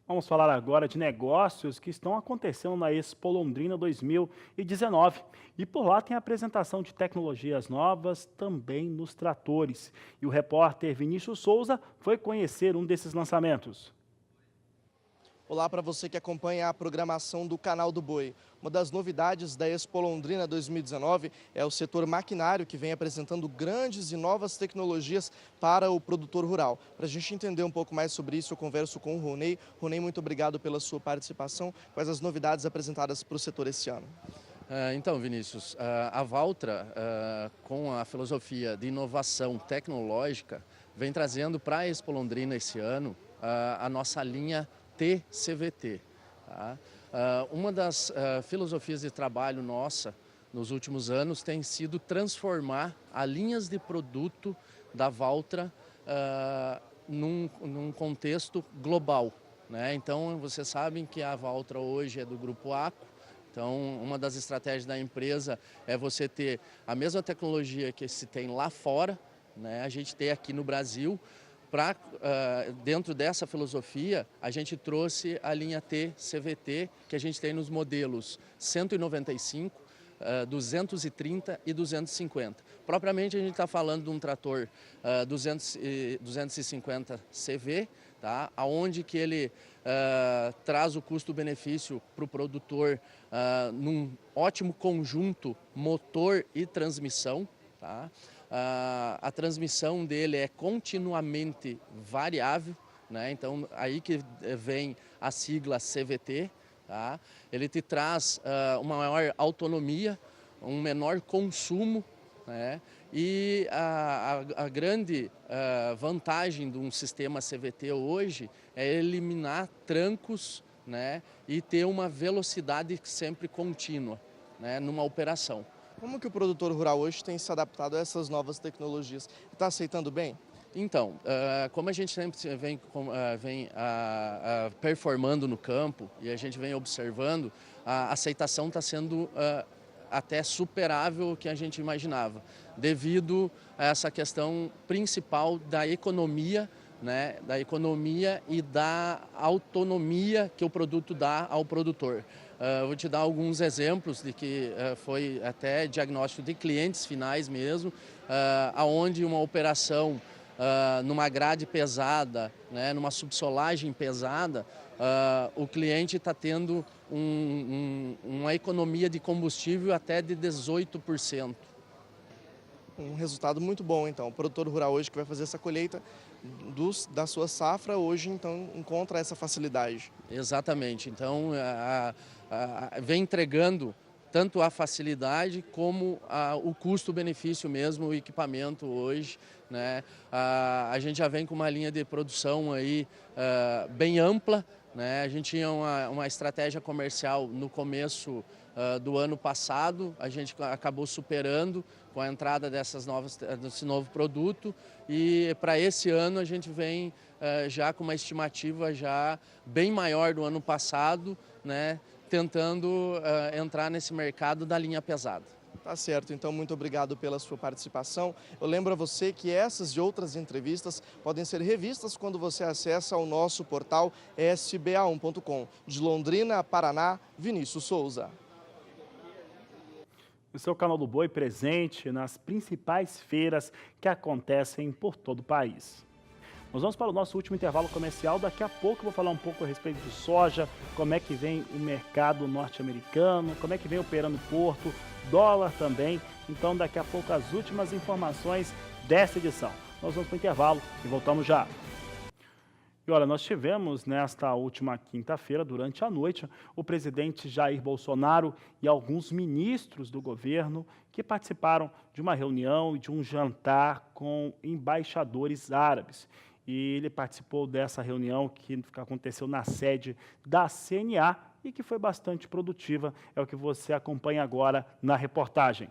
Vamos falar agora de negócios que estão acontecendo na Expo Londrina 2019. E por lá tem a apresentação de tecnologias novas também nos tratores. E o repórter Vinícius Souza foi conhecer um desses lançamentos. Olá para você que acompanha a programação do Canal do Boi. Uma das novidades da Expo Londrina 2019 é o setor maquinário, que vem apresentando grandes e novas tecnologias para o produtor rural. Para a gente entender um pouco mais sobre isso, eu converso com o Ronei. Ronei, muito obrigado pela sua participação. Quais as novidades apresentadas para o setor esse ano? Então, Vinícius, a Valtra, com a filosofia de inovação tecnológica, vem trazendo para a Expo Londrina esse ano a nossa linha TCVT. Tá? Uma das filosofias de trabalho nossa nos últimos anos tem sido transformar as linhas de produto da Valtra num contexto global, né? Então, vocês sabem que a Valtra hoje é do Grupo ACO. Então, uma das estratégias da empresa é você ter a mesma tecnologia que se tem lá fora, né? A gente tem aqui no Brasil. Dentro dessa filosofia, a gente trouxe a linha T-CVT, que a gente tem nos modelos 195, 230 e 250. Propriamente a gente está falando de um trator 250 CV, tá? Onde que ele traz o custo-benefício para o produtor num ótimo conjunto motor e transmissão. Tá? A transmissão dele é continuamente variável, né? Então aí que vem a sigla CVT. Tá? Ele te traz uma maior autonomia, um menor consumo, né? E a grande vantagem de um sistema CVT hoje é eliminar trancos, né? E ter uma velocidade sempre contínua, né? Numa operação. Como que o produtor rural hoje tem se adaptado a essas novas tecnologias? Está aceitando bem? Então, como a gente sempre vem performando no campo e a gente vem observando, a aceitação está sendo até superável o que a gente imaginava, devido a essa questão principal da economia, né, da economia e da autonomia que o produto dá ao produtor. Vou te dar alguns exemplos de que foi até diagnóstico de clientes finais mesmo, aonde uma operação numa grade pesada, né, numa subsolagem pesada, o cliente está tendo uma economia de combustível até de 18%. Um resultado muito bom, então. O produtor rural hoje que vai fazer essa colheita da sua safra, hoje, então, encontra essa facilidade. Exatamente. Então, vem entregando tanto a facilidade como o custo-benefício mesmo, o equipamento hoje, né? A gente já vem com uma linha de produção aí bem ampla, né? A gente tinha uma estratégia comercial no começo do ano passado, a gente acabou superando com a entrada desse novo produto, e para esse ano a gente vem já com uma estimativa já bem maior do ano passado, né? Tentando entrar nesse mercado da linha pesada. Tá certo, então muito obrigado pela sua participação. Eu lembro a você que essas e outras entrevistas podem ser revistas quando você acessa o nosso portal sba1.com. De Londrina, Paraná, Vinícius Souza. O seu canal do Boi presente nas principais feiras que acontecem por todo o país. Nós vamos para o nosso último intervalo comercial. Daqui a pouco eu vou falar um pouco a respeito de soja, como é que vem o mercado norte-americano, como é que vem operando o porto, dólar também. Então daqui a pouco as últimas informações dessa edição. Nós vamos para o intervalo e voltamos já. E olha, nós tivemos nesta última quinta-feira, durante a noite, o presidente Jair Bolsonaro e alguns ministros do governo que participaram de uma reunião e de um jantar com embaixadores árabes. E ele participou dessa reunião que aconteceu na sede da CNA e que foi bastante produtiva. É o que você acompanha agora na reportagem.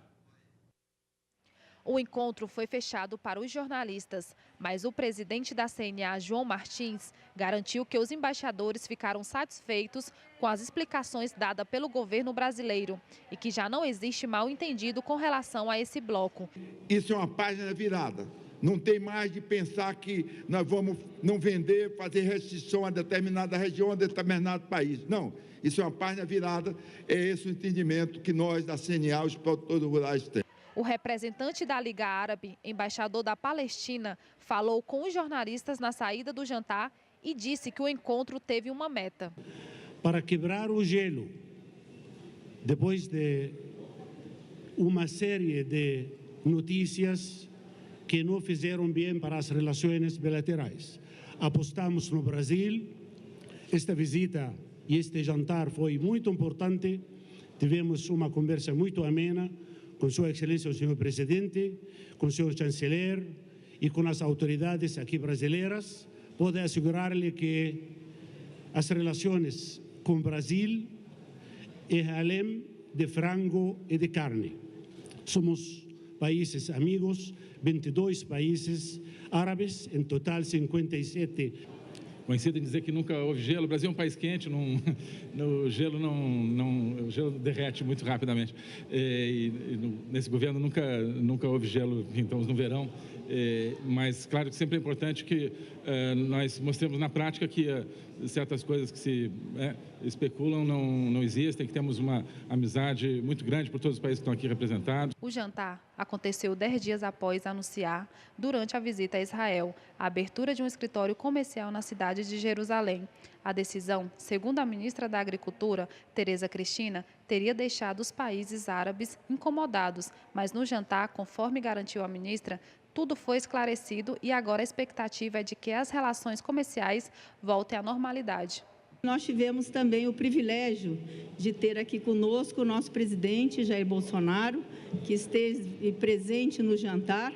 O encontro foi fechado para os jornalistas, mas o presidente da CNA, João Martins, garantiu que os embaixadores ficaram satisfeitos com as explicações dadas pelo governo brasileiro e que já não existe mal-entendido com relação a esse bloco. Isso é uma página virada. Não tem mais de pensar que nós vamos não vender, fazer restrição a determinada região, a determinado país. Não, isso é uma página virada, é esse o entendimento que nós da CNA, os produtores rurais, temos. O representante da Liga Árabe, embaixador da Palestina, falou com os jornalistas na saída do jantar e disse que o encontro teve uma meta. Para quebrar o gelo, depois de uma série de notícias que não fizeram bem para as relações bilaterais. Apostamos no Brasil, esta visita e este jantar foi muito importante, tivemos uma conversa muito amena com Sua Excelência o Senhor Presidente, com o Senhor Chanceler e com as autoridades aqui brasileiras. Pode assegurar-lhe que as relações com o Brasil é além de frango e de carne. Somos países amigos, 22 países árabes, em total 57. Conhecido em dizer que nunca houve gelo. O Brasil é um país quente, o gelo o gelo derrete muito rapidamente. Nesse governo nunca houve gelo, então no verão. Mas, claro que sempre é importante que nós mostremos na prática que certas coisas que se especulam não existem, que temos uma amizade muito grande por todos os países que estão aqui representados. O jantar aconteceu 10 dias após anunciar, durante a visita a Israel, a abertura de um escritório comercial na cidade de Jerusalém. A decisão, segundo a ministra da Agricultura, Tereza Cristina, teria deixado os países árabes incomodados, mas no jantar, conforme garantiu a ministra, tudo foi esclarecido e agora a expectativa é de que as relações comerciais voltem à normalidade. Nós tivemos também o privilégio de ter aqui conosco o nosso presidente Jair Bolsonaro, que esteve presente no jantar,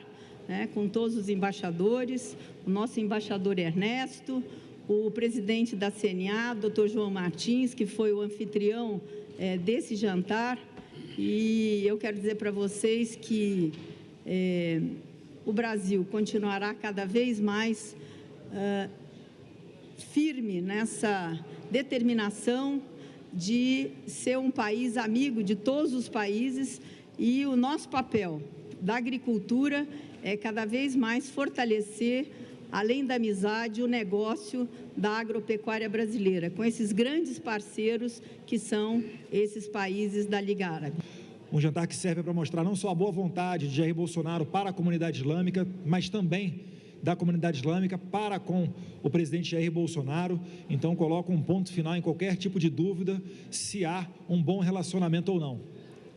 com todos os embaixadores, o nosso embaixador Ernesto, o presidente da CNA, Dr. João Martins, que foi o anfitrião desse jantar. E eu quero dizer para vocês que o Brasil continuará cada vez mais firme nessa determinação de ser um país amigo de todos os países, e o nosso papel da agricultura é cada vez mais fortalecer, além da amizade, o negócio da agropecuária brasileira, com esses grandes parceiros que são esses países da Liga Árabe. Um jantar que serve para mostrar não só a boa vontade de Jair Bolsonaro para a comunidade islâmica, mas também da comunidade islâmica para com o presidente Jair Bolsonaro. Então, coloca um ponto final em qualquer tipo de dúvida se há um bom relacionamento ou não.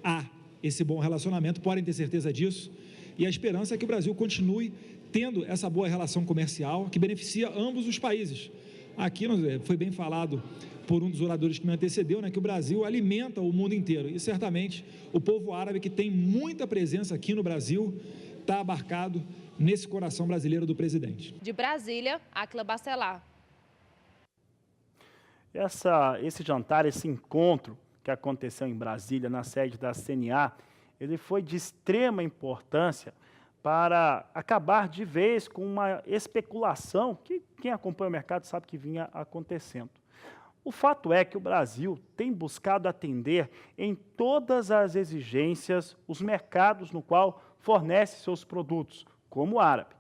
Há esse bom relacionamento, podem ter certeza disso, e a esperança é que o Brasil continue tendo essa boa relação comercial que beneficia ambos os países. Aqui foi bem falado por um dos oradores que me antecedeu, que o Brasil alimenta o mundo inteiro, e certamente o povo árabe, que tem muita presença aqui no Brasil, está abarcado nesse coração brasileiro do presidente. De Brasília, Áquila Bacelar. Esse jantar, esse encontro que aconteceu em Brasília, na sede da CNA, ele foi de extrema importância para acabar de vez com uma especulação que quem acompanha o mercado sabe que vinha acontecendo. O fato é que o Brasil tem buscado atender em todas as exigências os mercados no qual fornece seus produtos, como o árabe.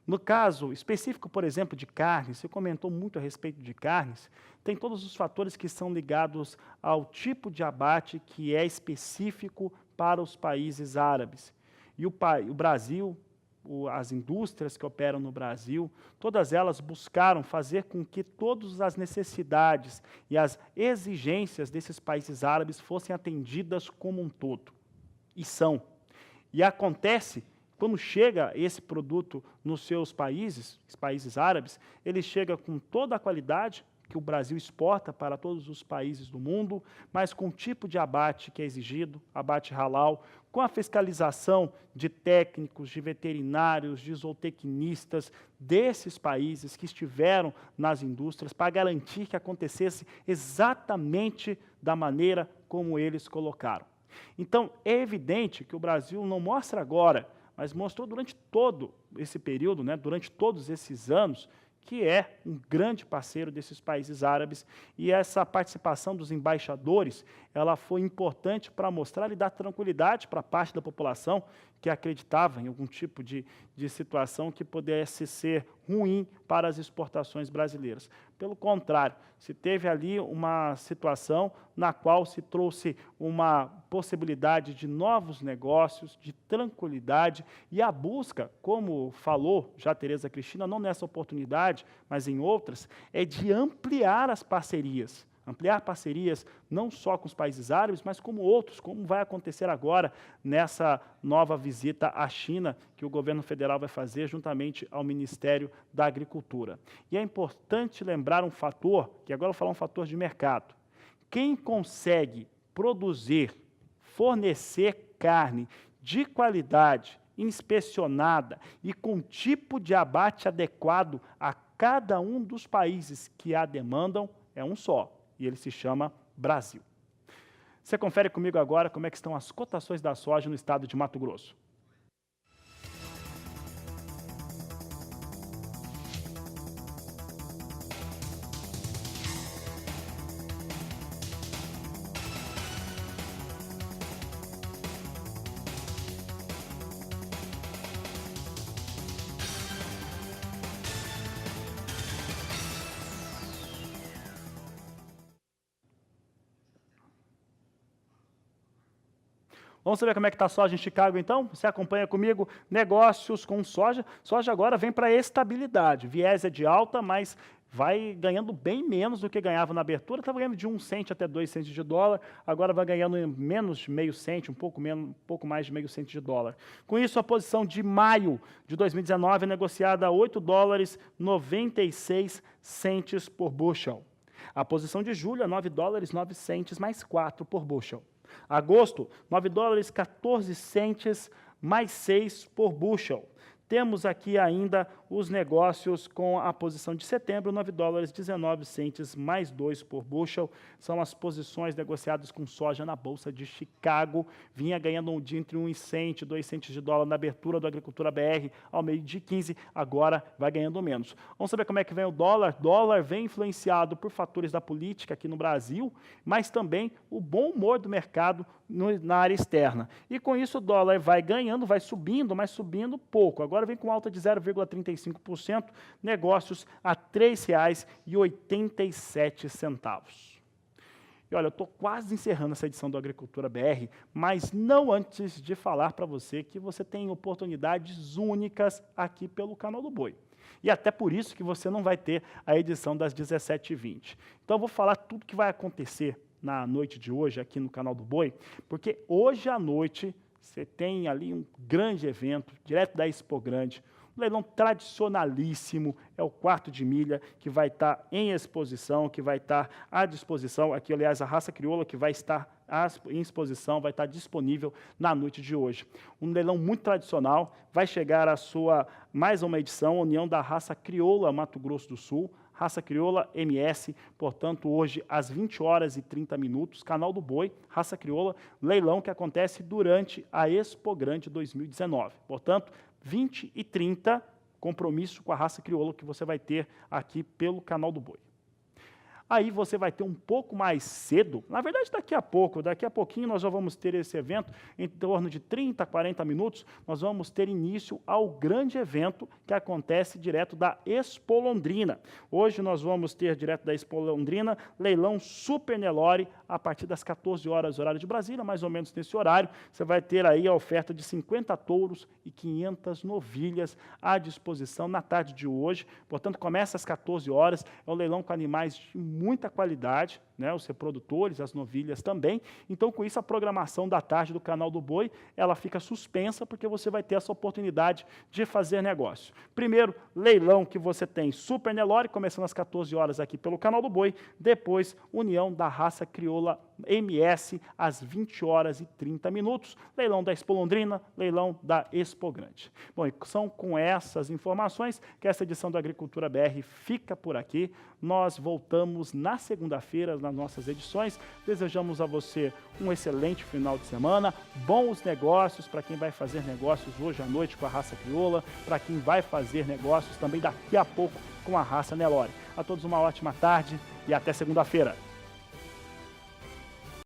No caso específico, por exemplo, de carnes, você comentou muito a respeito de carnes, tem todos os fatores que são ligados ao tipo de abate que é específico para os países árabes. E o Brasil, as indústrias que operam no Brasil, todas elas buscaram fazer com que todas as necessidades e as exigências desses países árabes fossem atendidas como um todo. E são. E acontece, quando chega esse produto nos seus países, os países árabes, ele chega com toda a qualidade que o Brasil exporta para todos os países do mundo, mas com o tipo de abate que é exigido, abate halal, com a fiscalização de técnicos, de veterinários, de zootecnistas desses países que estiveram nas indústrias para garantir que acontecesse exatamente da maneira como eles colocaram. Então, é evidente que o Brasil não mostra agora, mas mostrou durante todo esse período, durante todos esses anos, que é um grande parceiro desses países árabes, e essa participação dos embaixadores, ela foi importante para mostrar e dar tranquilidade para a parte da população que acreditava em algum tipo de situação que pudesse ser ruim para as exportações brasileiras. Pelo contrário, se teve ali uma situação na qual se trouxe uma possibilidade de novos negócios, de tranquilidade, e a busca, como falou já Tereza Cristina, não nessa oportunidade, mas em outras, é de ampliar as parcerias. Ampliar parcerias não só com os países árabes, mas como outros, como vai acontecer agora nessa nova visita à China que o governo federal vai fazer juntamente ao Ministério da Agricultura. E é importante lembrar um fator, que agora eu vou falar um fator de mercado. Quem consegue produzir, fornecer carne de qualidade, inspecionada e com tipo de abate adequado a cada um dos países que a demandam, é um só. E ele se chama Brasil. Você confere comigo agora como é que estão as cotações da soja no estado de Mato Grosso. Vamos saber como é que está a soja em Chicago, então? Você acompanha comigo negócios com soja. Soja agora vem para estabilidade. Viés é de alta, mas vai ganhando bem menos do que ganhava na abertura. Estava ganhando de 1 cento até 2 centos de dólar. Agora vai ganhando menos de meio cento, um pouco mais de meio cento de dólar. Com isso, a posição de maio de 2019 é negociada a $8,96 por bushel. A posição de julho é $9,09 mais 4 por bushel. Agosto, $9,14 mais 6 por bushel. Temos aqui ainda os negócios com a posição de setembro, $9,19 mais 2 por bushel. São as posições negociadas com soja na Bolsa de Chicago. Vinha ganhando de entre 1 cento e 2 centos de dólar na abertura do Agricultura BR ao meio de 15, agora vai ganhando menos. Vamos saber como é que vem o dólar. Dólar vem influenciado por fatores da política aqui no Brasil, mas também o bom humor do mercado na área externa. E com isso o dólar vai ganhando, vai subindo, mas subindo pouco. Agora vem com alta de 0,35%, negócios a R$ 3,87. E olha, eu estou quase encerrando essa edição do Agricultura BR, mas não antes de falar para você que você tem oportunidades únicas aqui pelo Canal do Boi. E até por isso que você não vai ter a edição das 17h20. Então eu vou falar tudo que vai acontecer na noite de hoje aqui no Canal do Boi, porque hoje à noite você tem ali um grande evento, direto da Expo Grande, um leilão tradicionalíssimo, é o quarto de milha, que vai estar em exposição, que vai estar à disposição, aqui aliás a raça crioula que vai estar em exposição, vai estar disponível na noite de hoje. Um leilão muito tradicional, vai chegar a sua mais uma edição, União da Raça Crioula Mato Grosso do Sul, Raça Crioula MS, portanto, hoje às 20h30, Canal do Boi, Raça Crioula, leilão que acontece durante a Expo Grande 2019. Portanto, 20h30, compromisso com a Raça Crioula que você vai ter aqui pelo Canal do Boi. Aí você vai ter um pouco mais cedo, na verdade daqui a pouquinho nós já vamos ter esse evento, em torno de 30 a 40 minutos, nós vamos ter início ao grande evento que acontece direto da Expo Londrina. Hoje nós vamos ter direto da Expo Londrina, leilão Super Nelore, a partir das 14 horas, horário de Brasília, mais ou menos nesse horário, você vai ter aí a oferta de 50 touros e 500 novilhas à disposição na tarde de hoje, portanto começa às 14 horas, é um leilão com animais de muita qualidade, né, os reprodutores, as novilhas também. Então, com isso, a programação da tarde do Canal do Boi, ela fica suspensa, porque você vai ter essa oportunidade de fazer negócio. Primeiro, leilão que você tem Super Nelore, começando às 14 horas aqui pelo Canal do Boi. Depois, União da Raça Crioula MS, às 20h30. Leilão da Expo Londrina, leilão da Expo Grande. Bom, e são com essas informações que essa edição do Agricultura BR fica por aqui. Nós voltamos na segunda-feira nas nossas edições. Desejamos a você um excelente final de semana, bons negócios para quem vai fazer negócios hoje à noite com a raça crioula, para quem vai fazer negócios também daqui a pouco com a raça Nelore. A todos uma ótima tarde e até segunda-feira.